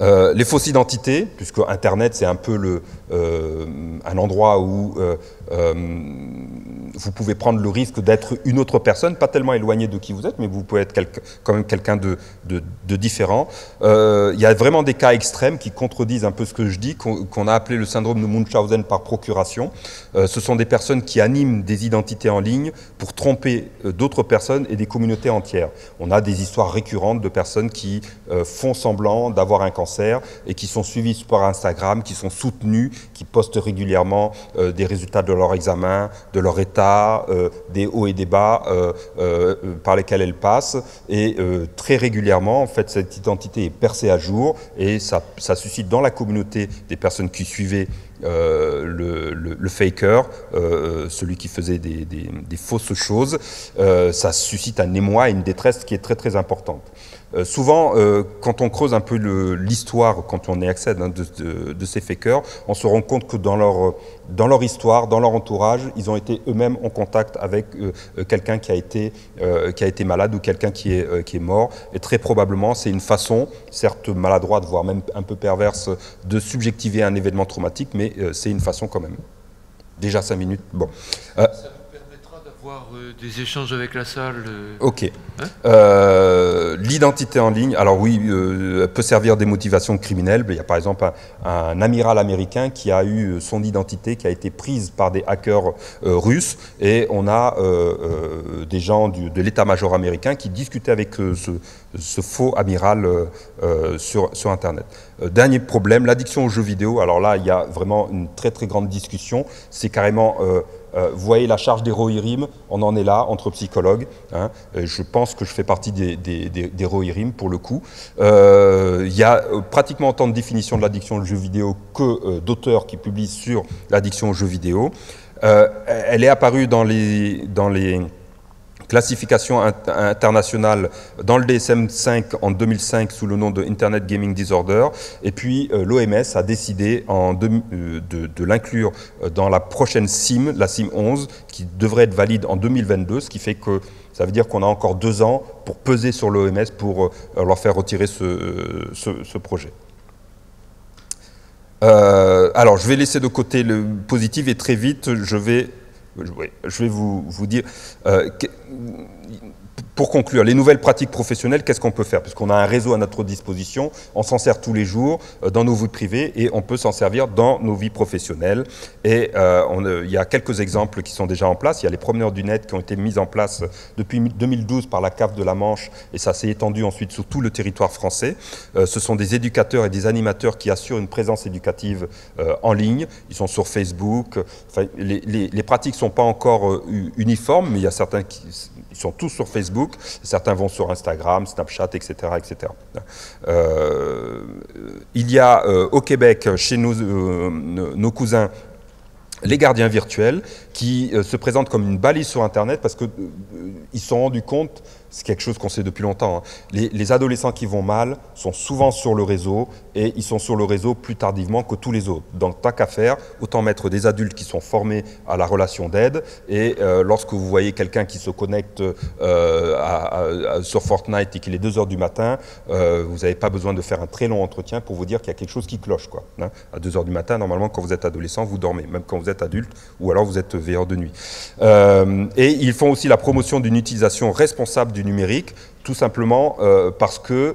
Les fausses identités, puisque Internet c'est un peu un endroit où vous pouvez prendre le risque d'être une autre personne, pas tellement éloigné de qui vous êtes, mais vous pouvez être quand même quelqu'un de différent. Il y a vraiment des cas extrêmes qui contredisent un peu ce que je dis, qu'on a appelé le syndrome de Munchausen par procuration. Ce sont des personnes qui animent des identités en ligne pour tromper d'autres personnes et des communautés entières. On a des histoires récurrentes de personnes qui font semblant d'avoir un cancer et qui sont suivies par Instagram, qui sont soutenues, qui postent régulièrement des résultats de leur examen, de leur état, des hauts et des bas par lesquels elles passent. Et très régulièrement, en fait, cette identité est percée à jour et ça suscite dans la communauté des personnes qui suivaient le faker, celui qui faisait des fausses choses, ça suscite un émoi et une détresse qui est très très importante. Souvent, quand on creuse un peu l'histoire, quand on y accède de ces fakers, on se rend compte que dans leur histoire, dans leur entourage, ils ont été eux-mêmes en contact avec quelqu'un qui a été malade ou quelqu'un qui est mort. Et très probablement, c'est une façon, certes maladroite, voire même un peu perverse, de subjectiver un événement traumatique, mais c'est une façon quand même. Déjà 5 minutes, bon. Ça nous permettra d'avoir des échanges avec la salle. Ok. Hein, l'identité en ligne, alors oui, peut servir des motivations criminelles. Il y a par exemple un amiral américain qui a eu son identité qui a été prise par des hackers russes, et on a des gens de l'état-major américain qui discutaient avec ce faux amiral sur Internet. Dernier problème, l'addiction aux jeux vidéo. Alors là, il y a vraiment une très très grande discussion. C'est carrément, vous voyez la charge d'héroïrime, on en est là entre psychologues. Hein. Je pense que je fais partie des héroïrimes pour le coup. Il y a pratiquement autant de définitions de l'addiction aux jeux vidéo que d'auteurs qui publient sur l'addiction aux jeux vidéo. Elle est apparue dans les classification internationale dans le DSM-5 en 2005 sous le nom de Internet Gaming Disorder, et puis l'OMS a décidé de l'inclure dans la prochaine CIM, la CIM 11, qui devrait être valide en 2022, ce qui fait que ça veut dire qu'on a encore 2 ans pour peser sur l'OMS pour leur faire retirer ce projet. Alors, je vais laisser de côté le positif et très vite, je vais vous dire, pour conclure, les nouvelles pratiques professionnelles, qu'est-ce qu'on peut faire? Puisqu'on a un réseau à notre disposition, on s'en sert tous les jours dans nos vies privées et on peut s'en servir dans nos vies professionnelles. Et il y a quelques exemples qui sont déjà en place. Il y a les promeneurs du net qui ont été mis en place depuis 2012 par la CAF de la Manche, et ça s'est étendu ensuite sur tout le territoire français. Ce sont des éducateurs et des animateurs qui assurent une présence éducative en ligne. Ils sont sur Facebook. Enfin, les pratiques ne sont pas encore uniformes, mais il y a certains ils sont tous sur Facebook, certains vont sur Instagram, Snapchat, etc. etc. Il y a au Québec, chez nos cousins, les gardiens virtuels qui se présentent comme une balise sur Internet parce qu'ils se sont rendus compte, c'est quelque chose qu'on sait depuis longtemps, hein, les adolescents qui vont mal sont souvent sur le réseau et ils sont sur le réseau plus tardivement que tous les autres. Donc tant qu'à faire, autant mettre des adultes qui sont formés à la relation d'aide, et lorsque vous voyez quelqu'un qui se connecte sur Fortnite et qu'il est 2 h du matin, vous n'avez pas besoin de faire un très long entretien pour vous dire qu'il y a quelque chose qui cloche, quoi, hein. À 2 h du matin, normalement, quand vous êtes adolescent, vous dormez, même quand vous êtes adulte, ou alors vous êtes veilleur de nuit. Et ils font aussi la promotion d'une utilisation responsable du numérique, tout simplement parce que...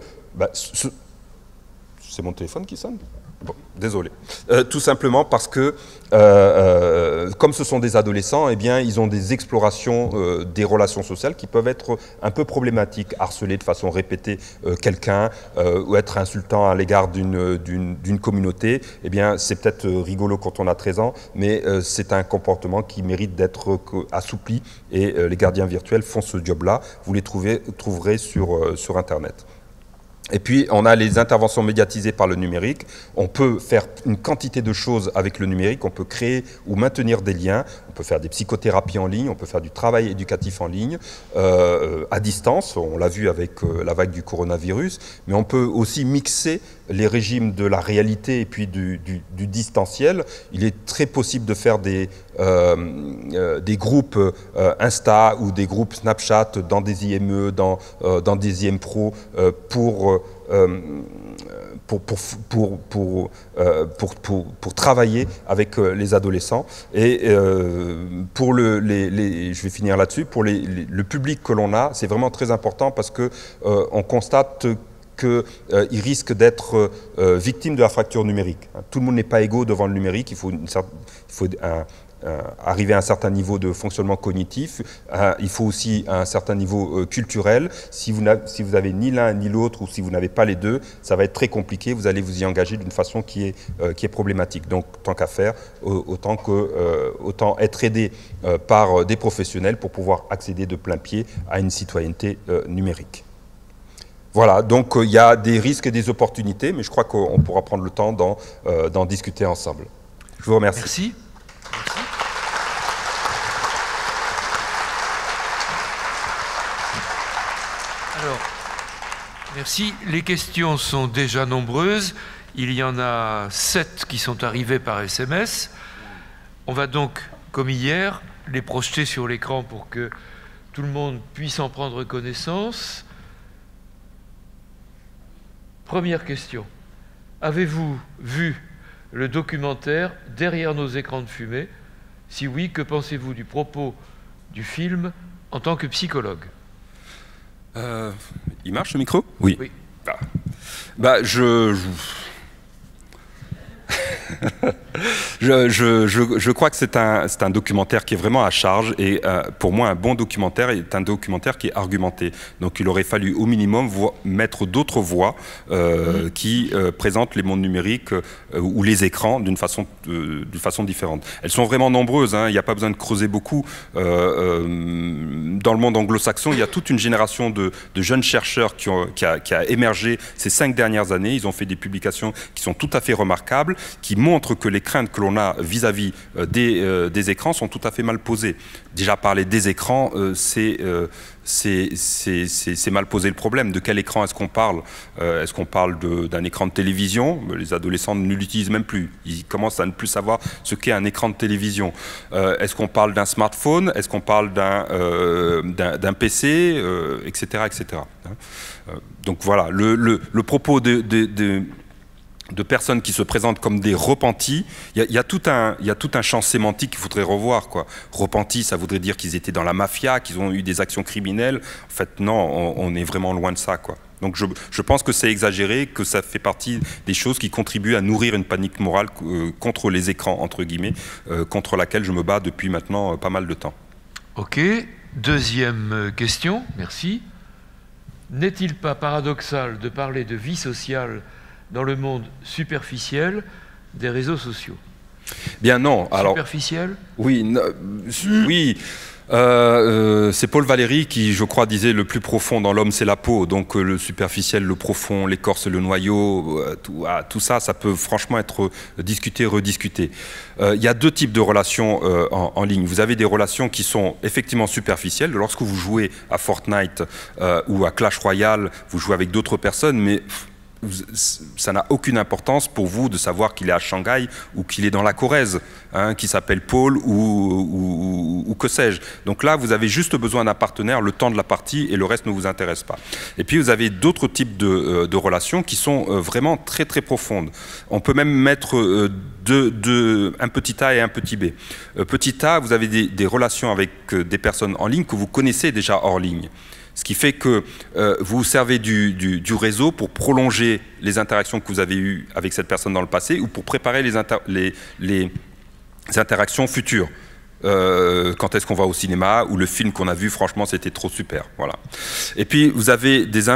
c'est mon téléphone qui sonne ? Bon, désolé. Tout simplement parce que, comme ce sont des adolescents, eh bien, ils ont des explorations des relations sociales qui peuvent être un peu problématiques. Harceler de façon répétée quelqu'un ou être insultant à l'égard d'une communauté, eh bien, c'est peut-être rigolo quand on a 13 ans, mais c'est un comportement qui mérite d'être assoupli, et les gardiens virtuels font ce job-là. Vous les trouverez sur Internet. Et puis, on a les interventions médiatisées par le numérique. On peut faire une quantité de choses avec le numérique. On peut créer ou maintenir des liens. On peut faire des psychothérapies en ligne. On peut faire du travail éducatif en ligne, à distance. On l'a vu avec la vague du coronavirus. Mais on peut aussi mixer les régimes de la réalité et puis du distanciel. Il est très possible de faire des groupes Insta ou des groupes Snapchat dans des IME, dans des IM Pro pour travailler avec les adolescents. Et je vais finir là-dessus, pour le public que l'on a, c'est vraiment très important parce que on constate qu'ils risquent d'être victimes de la fracture numérique. Tout le monde n'est pas égaux devant le numérique, il faut arriver à un certain niveau de fonctionnement cognitif, il faut aussi un certain niveau culturel. Si vous avez ni l'un ni l'autre, ou si vous n'avez pas les deux, ça va être très compliqué, vous allez vous y engager d'une façon qui est problématique. Donc tant qu'à faire, autant être aidé par des professionnels pour pouvoir accéder de plein pied à une citoyenneté numérique. Voilà, donc il y a des risques et des opportunités, mais je crois qu'on pourra prendre le temps d'en discuter ensemble. Je vous remercie. Merci. Alors, merci. Les questions sont déjà nombreuses. Il y en a 7 qui sont arrivées par SMS. On va donc, comme hier, les projeter sur l'écran pour que tout le monde puisse en prendre connaissance. Première question. Avez-vous vu le documentaire « Derrière nos écrans de fumée » ? Si oui, que pensez-vous du propos du film en tant que psychologue ? Il marche le micro ? Oui. Oui. Ah. Bah, je crois que c'est un documentaire qui est vraiment à charge et pour moi un bon documentaire est un documentaire qui est argumenté. Donc il aurait fallu au minimum mettre d'autres voix qui présentent les mondes numériques ou les écrans d'une façon différente. Elles sont vraiment nombreuses, hein, il n'y a pas besoin de creuser beaucoup. Dans le monde anglo-saxon, il y a toute une génération de jeunes chercheurs qui a émergé ces 5 dernières années. Ils ont fait des publications qui sont tout à fait remarquables, qui montrent que les craintes que l'on a vis-à-vis des écrans sont tout à fait mal posées. Déjà parler des écrans, c'est mal poser le problème. De quel écran est-ce qu'on parle? Est-ce qu'on parle d'un écran de télévision? Les adolescents ne l'utilisent même plus. Ils commencent à ne plus savoir ce qu'est un écran de télévision. Est-ce qu'on parle d'un smartphone? Est-ce qu'on parle d'un PC, etc., etc. Donc voilà, le propos de personnes qui se présentent comme des repentis, il y a tout un champ sémantique qu'il faudrait revoir, quoi. Repentis, ça voudrait dire qu'ils étaient dans la mafia, qu'ils ont eu des actions criminelles. En fait, non, on est vraiment loin de ça, quoi. Donc je pense que c'est exagéré, que ça fait partie des choses qui contribuent à nourrir une panique morale contre les écrans, entre guillemets, contre laquelle je me bats depuis maintenant pas mal de temps. Ok. Deuxième question, merci. N'est-il pas paradoxal de parler de vie sociale dans le monde superficiel des réseaux sociaux? Bien non. Alors, superficiel? Oui, oui. C'est Paul Valéry qui, je crois, disait le plus profond dans l'homme, c'est la peau. Donc le superficiel, le profond, l'écorce, le noyau, tout ça, ça peut franchement être discuté, rediscuté. Il y a 2 types de relations en ligne. Vous avez des relations qui sont effectivement superficielles. Lorsque vous jouez à Fortnite ou à Clash Royale, vous jouez avec d'autres personnes, mais ça n'a aucune importance pour vous de savoir qu'il est à Shanghai ou qu'il est dans la Corrèze, hein, qu'il s'appelle Paul ou que sais-je. Donc là, vous avez juste besoin d'un partenaire le temps de la partie et le reste ne vous intéresse pas. Et puis vous avez d'autres types de relations qui sont vraiment très très profondes. On peut même mettre un petit A et un petit B. Petit A, vous avez des relations avec des personnes en ligne que vous connaissez déjà hors ligne. Ce qui fait que vous servez du réseau pour prolonger les interactions que vous avez eues avec cette personne dans le passé ou pour préparer les interactions futures. Quand est-ce qu'on va au cinéma ou le film qu'on a vu, franchement, c'était trop super. Voilà. Et puis, vous avez des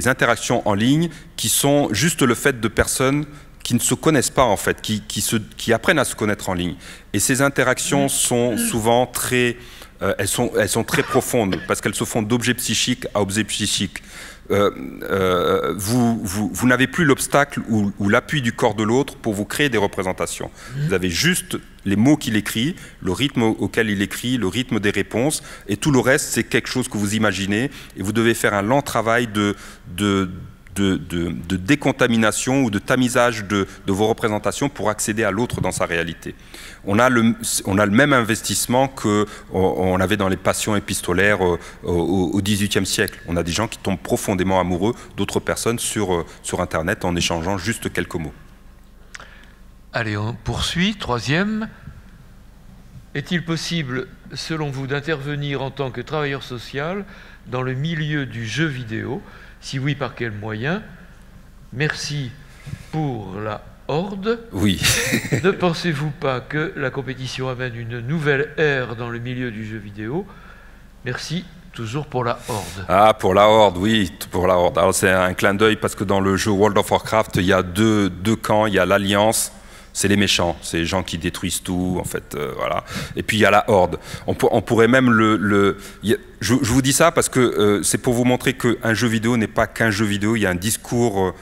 interactions en ligne qui sont juste le fait de personnes qui ne se connaissent pas, en fait, qui apprennent à se connaître en ligne. Et ces interactions sont souvent très... elles sont très profondes parce qu'elles se font d'objet psychique à objet psychique. Vous n'avez plus l'obstacle ou l'appui du corps de l'autre pour vous créer des représentations. Vous avez juste les mots qu'il écrit, le rythme auquel il écrit, le rythme des réponses, et tout le reste, c'est quelque chose que vous imaginez, et vous devez faire un lent travail de décontamination ou de tamisage de vos représentations pour accéder à l'autre dans sa réalité. On a le même investissement qu'on avait dans les passions épistolaires au XVIIIe siècle. On a des gens qui tombent profondément amoureux d'autres personnes sur Internet en échangeant juste quelques mots. Allez, on poursuit. Troisième. Est-il possible, selon vous, d'intervenir en tant que travailleur social dans le milieu du jeu vidéo? Si oui, par quels moyens? Merci pour la Horde. Oui. Ne pensez-vous pas que la compétition amène une nouvelle ère dans le milieu du jeu vidéo? Merci, toujours pour la Horde. Ah, pour la Horde, oui, pour la Horde. Alors c'est un clin d'œil parce que dans le jeu World of Warcraft, il y a deux camps. Il y a l'Alliance, c'est les méchants, c'est les gens qui détruisent tout, en fait, voilà. Et puis il y a la Horde. On pourrait même je vous dis ça parce que c'est pour vous montrer qu'un jeu vidéo n'est pas qu'un jeu vidéo. Il y a un discours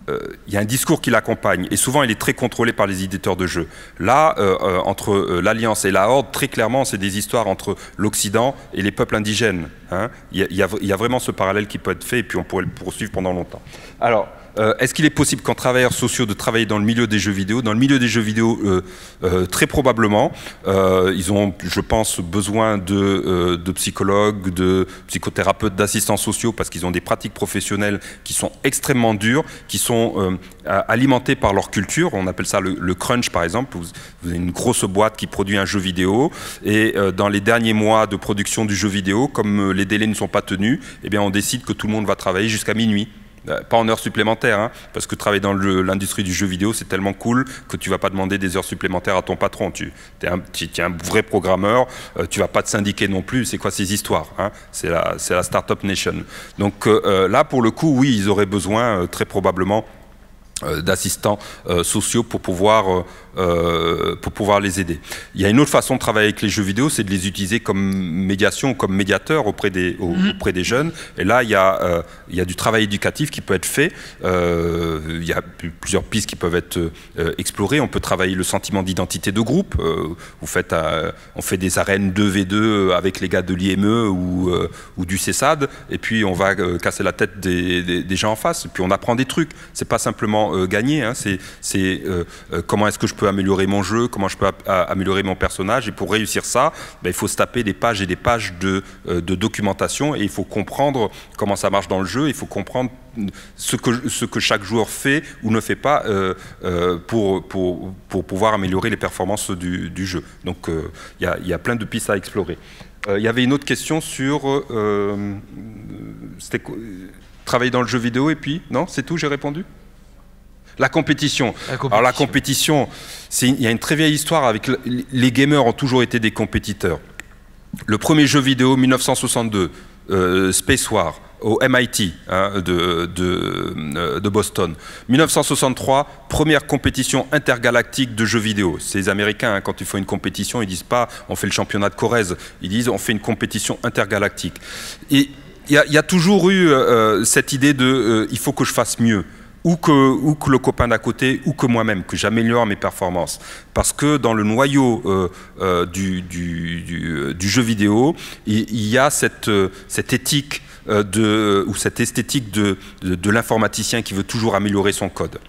il y a un discours qui l'accompagne et souvent il est très contrôlé par les éditeurs de jeux. Là, entre l'Alliance et la Horde, très clairement, c'est des histoires entre l'Occident et les peuples indigènes. Hein. Il y a vraiment ce parallèle qui peut être fait et puis on pourrait le poursuivre pendant longtemps. Alors, est-ce qu'il est possible qu'en travailleurs sociaux de travailler dans le milieu des jeux vidéo? Dans le milieu des jeux vidéo, très probablement. Ils ont, je pense, besoin de psychologues, de psychothérapeutes, d'assistants sociaux parce qu'ils ont des pratiques professionnelles qui sont extrêmement dures, qui sont alimentées par leur culture. On appelle ça le crunch, par exemple. Vous avez une grosse boîte qui produit un jeu vidéo et dans les derniers mois de production du jeu vidéo, comme les délais ne sont pas tenus, eh bien, on décide que tout le monde va travailler jusqu'à minuit. Pas en heures supplémentaires, hein, parce que travailler dans l'industrie du jeu vidéo, c'est tellement cool que tu vas pas demander des heures supplémentaires à ton patron. Tu es un vrai programmeur, tu vas pas te syndiquer non plus. C'est quoi ces histoires, hein? C'est la Startup Nation. Donc là, pour le coup, oui, ils auraient besoin, très probablement, d'assistants sociaux pour pouvoir les aider. Il y a une autre façon de travailler avec les jeux vidéo, c'est de les utiliser comme médiation, comme médiateur auprès des jeunes. Et là, il y a du travail éducatif qui peut être fait. Il y a plusieurs pistes qui peuvent être explorées. On peut travailler le sentiment d'identité de groupe. On fait des arènes 2v2 avec les gars de l'IME ou du CESAD, et puis on va casser la tête des gens en face. Et puis on apprend des trucs. C'est pas simplement gagner, hein. C'est comment est-ce que je peux améliorer mon jeu, comment je peux améliorer mon personnage, et pour réussir ça, ben, il faut se taper des pages et des pages de documentation, et il faut comprendre comment ça marche dans le jeu, il faut comprendre ce que chaque joueur fait ou ne fait pas pour pouvoir améliorer les performances du jeu. Donc il y a plein de pistes à explorer. Il y avait une autre question sur travailler dans le jeu vidéo, et puis non, c'est tout, j'ai répondu. La compétition. Alors la compétition, il y a une très vieille histoire avec les gamers ont toujours été des compétiteurs. Le premier jeu vidéo, 1962, Space War, au MIT hein, de Boston. 1963, première compétition intergalactique de jeux vidéo. C'est les Américains, hein, quand ils font une compétition, ils disent pas on fait le championnat de Corrèze, ils disent on fait une compétition intergalactique. Et il y a toujours eu cette idée de il faut que je fasse mieux. Ou que le copain d'à côté, ou que moi-même, que j'améliore mes performances. Parce que dans le noyau du jeu vidéo, il y a cette éthique ou cette esthétique de l'informaticien qui veut toujours améliorer son code.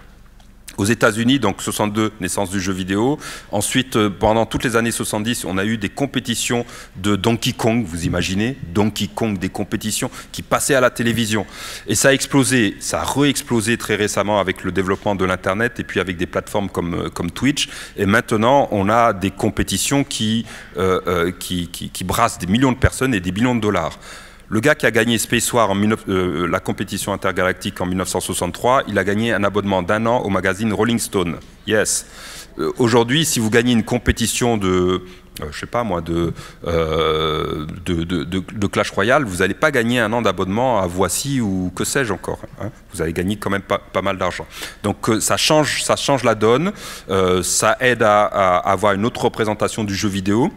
Aux États-Unis, donc 62, naissance du jeu vidéo. Ensuite, pendant toutes les années 70, on a eu des compétitions de Donkey Kong, vous imaginez, Donkey Kong, des compétitions qui passaient à la télévision. Et ça a explosé, ça a re-explosé très récemment avec le développement de l'Internet et puis avec des plateformes comme Twitch. Et maintenant, on a des compétitions qui brassent des millions de personnes et des millions de dollars. Le gars qui a gagné Space War, la compétition intergalactique en 1963, il a gagné un abonnement d'1 an au magazine Rolling Stone. Yes. Aujourd'hui, si vous gagnez une compétition de Clash Royale, vous n'allez pas gagner 1 an d'abonnement à Voici ou que sais-je encore. Hein. Vous allez gagner quand même pas mal d'argent. Donc ça change la donne, ça aide à avoir une autre représentation du jeu vidéo.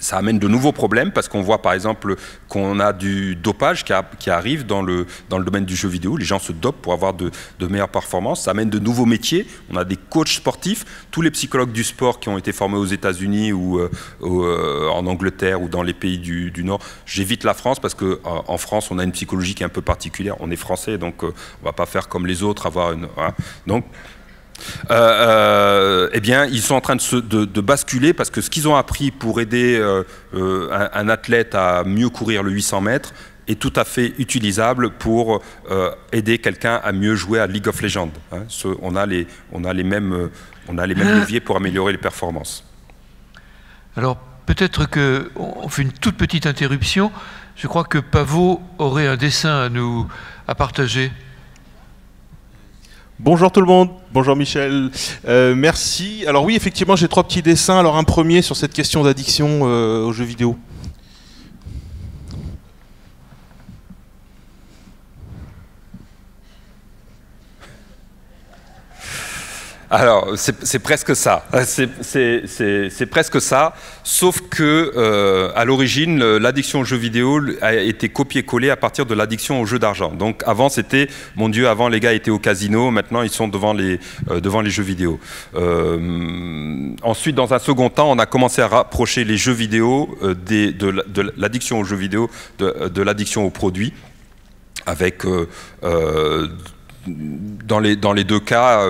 Ça amène de nouveaux problèmes parce qu'on voit par exemple qu'on a du dopage qui arrive dans le domaine du jeu vidéo. Les gens se dopent pour avoir de meilleures performances. Ça amène de nouveaux métiers. On a des coachs sportifs. Tous les psychologues du sport qui ont été formés aux États-Unis ou en Angleterre ou dans les pays du Nord. J'évite la France parce qu'en France, on a une psychologie qui est un peu particulière. On est français, donc on ne va pas faire comme les autres. Voilà. Donc, eh bien, ils sont en train de basculer parce que ce qu'ils ont appris pour aider un athlète à mieux courir le 800 mètres est tout à fait utilisable pour aider quelqu'un à mieux jouer à League of Legends. Hein. On a les mêmes leviers pour améliorer les performances. Alors, peut-être qu'on fait une toute petite interruption. Je crois que Pavo aurait un dessin à partager. Bonjour tout le monde, bonjour Michel, merci. Alors oui, effectivement, j'ai 3 petits dessins. Alors un premier sur cette question d'addiction aux jeux vidéo. Alors, c'est presque ça. C'est presque ça, sauf que à l'origine, l'addiction aux jeux vidéo a été copié-collé à partir de l'addiction aux jeux d'argent. Donc avant, c'était, mon Dieu, avant les gars étaient au casino, maintenant ils sont devant les jeux vidéo. Ensuite, dans un second temps, on a commencé à rapprocher les jeux vidéo de l'addiction aux jeux vidéo, de l'addiction aux produits, avec... dans les deux cas,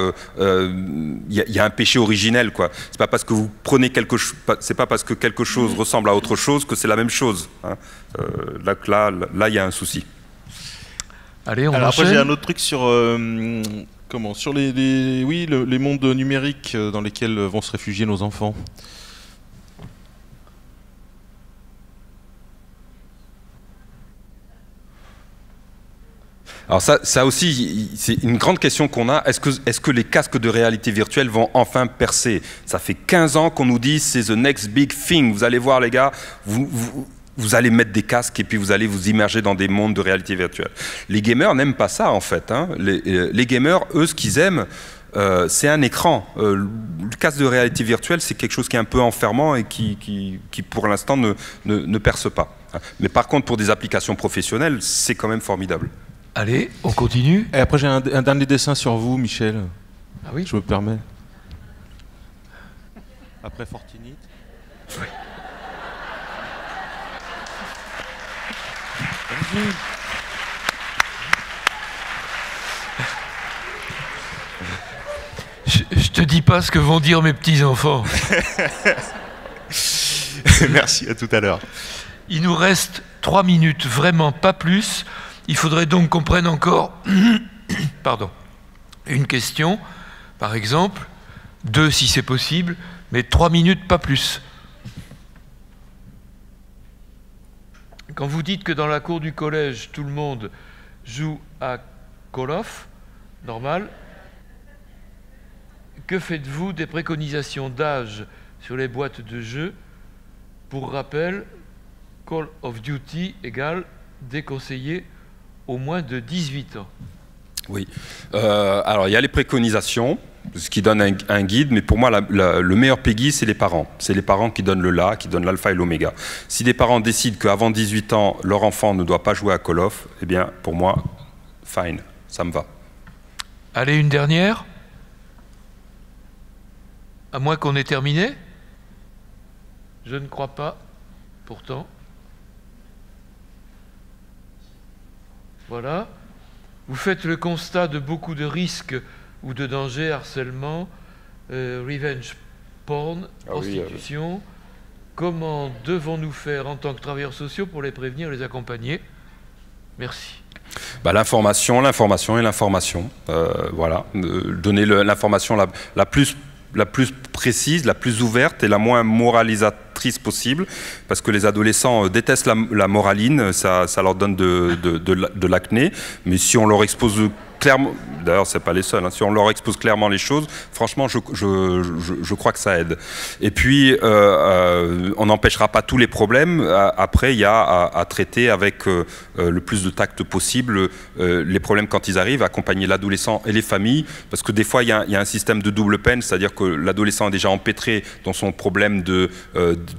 y a un péché originel, quoi. C'est pas parce que vous prenez c'est pas parce que quelque chose ressemble à autre chose que c'est la même chose. Hein. Là, il y a un souci. Allez, on Alors enchaîne. après, j'ai un autre truc sur sur les mondes numériques dans lesquels vont se réfugier nos enfants. Alors ça aussi, c'est une grande question qu'on a. Est-ce que les casques de réalité virtuelle vont enfin percer? Ça fait 15 ans qu'on nous dit c'est the next big thing. Vous allez voir les gars, vous allez mettre des casques et puis vous allez vous immerger dans des mondes de réalité virtuelle. Les gamers n'aiment pas ça en fait. Hein. Les gamers, eux, ce qu'ils aiment, c'est un écran. Le casque de réalité virtuelle, c'est quelque chose qui est un peu enfermant et qui pour l'instant ne perce pas. Mais par contre, pour des applications professionnelles, c'est quand même formidable. Allez, on continue. Et après, j'ai un dernier dessin sur vous, Michel. Ah oui. Je me permets. Après Fortinite. Oui. Je te dis pas ce que vont dire mes petits-enfants. Merci, à tout à l'heure. Il nous reste 3 minutes, vraiment pas plus. Il faudrait donc qu'on prenne encore pardon, une question, par exemple, 2 si c'est possible, mais 3 minutes, pas plus. Quand vous dites que dans la cour du collège, tout le monde joue à Call of, normal, que faites-vous des préconisations d'âge sur les boîtes de jeux? Pour rappel, Call of Duty égale déconseillé au moins de 18 ans. Oui. Alors, il y a les préconisations, ce qui donne un guide, mais pour moi, le meilleur PEGI, c'est les parents. C'est les parents qui donnent le la, qui donnent l'alpha et l'oméga. Si des parents décident qu'avant 18 ans, leur enfant ne doit pas jouer à Call of, eh bien, pour moi, fine, ça me va. Allez, une dernière. À moins qu'on ait terminé. Je ne crois pas, pourtant. Voilà. Vous faites le constat de beaucoup de risques ou de dangers, harcèlement, revenge porn, prostitution. Oui. Comment devons-nous faire en tant que travailleurs sociaux pour les prévenir, les accompagner? Merci. Bah, l'information et l'information. Voilà. Donner l'information la plus précise, la plus ouverte et la moins moralisatrice possible, parce que les adolescents détestent la moraline, ça leur donne de l'acné, mais si on leur expose clairement, d'ailleurs c'est pas les seuls, hein, si on leur expose clairement les choses, franchement je crois que ça aide. Et puis on n'empêchera pas tous les problèmes, après il y a à traiter avec le plus de tact possible les problèmes quand ils arrivent, accompagner l'adolescent et les familles, parce que des fois il y a un système de double peine, c'est-à-dire que l'adolescent est déjà empêtré dans son problème de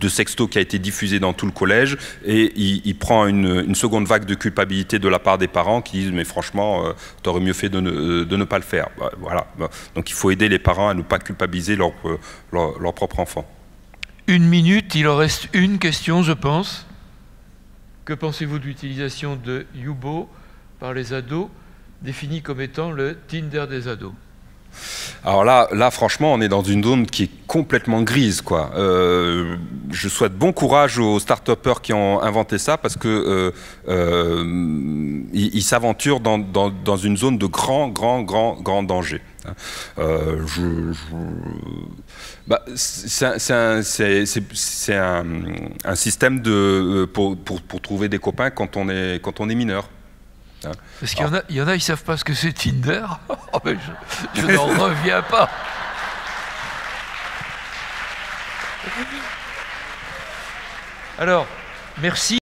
sexto qui a été diffusé dans tout le collège, et il prend une seconde vague de culpabilité de la part des parents qui disent mais franchement t'aurais mieux fait de ne pas le faire. Voilà. Donc il faut aider les parents à ne pas culpabiliser leur propre enfant. 1 minute, il en reste une question, je pense. Que pensez-vous de l'utilisation de Yubo par les ados, défini comme étant le Tinder des ados? Alors là, franchement, on est dans une zone qui est complètement grise, quoi. Je souhaite bon courage aux start-upers qui ont inventé ça, parce que ils s'aventurent dans une zone de grand danger. C'est un système pour trouver des copains quand on est mineur. Parce qu'il y en a, ils savent pas ce que c'est Tinder. Oh, mais je n'en reviens pas. Alors, merci.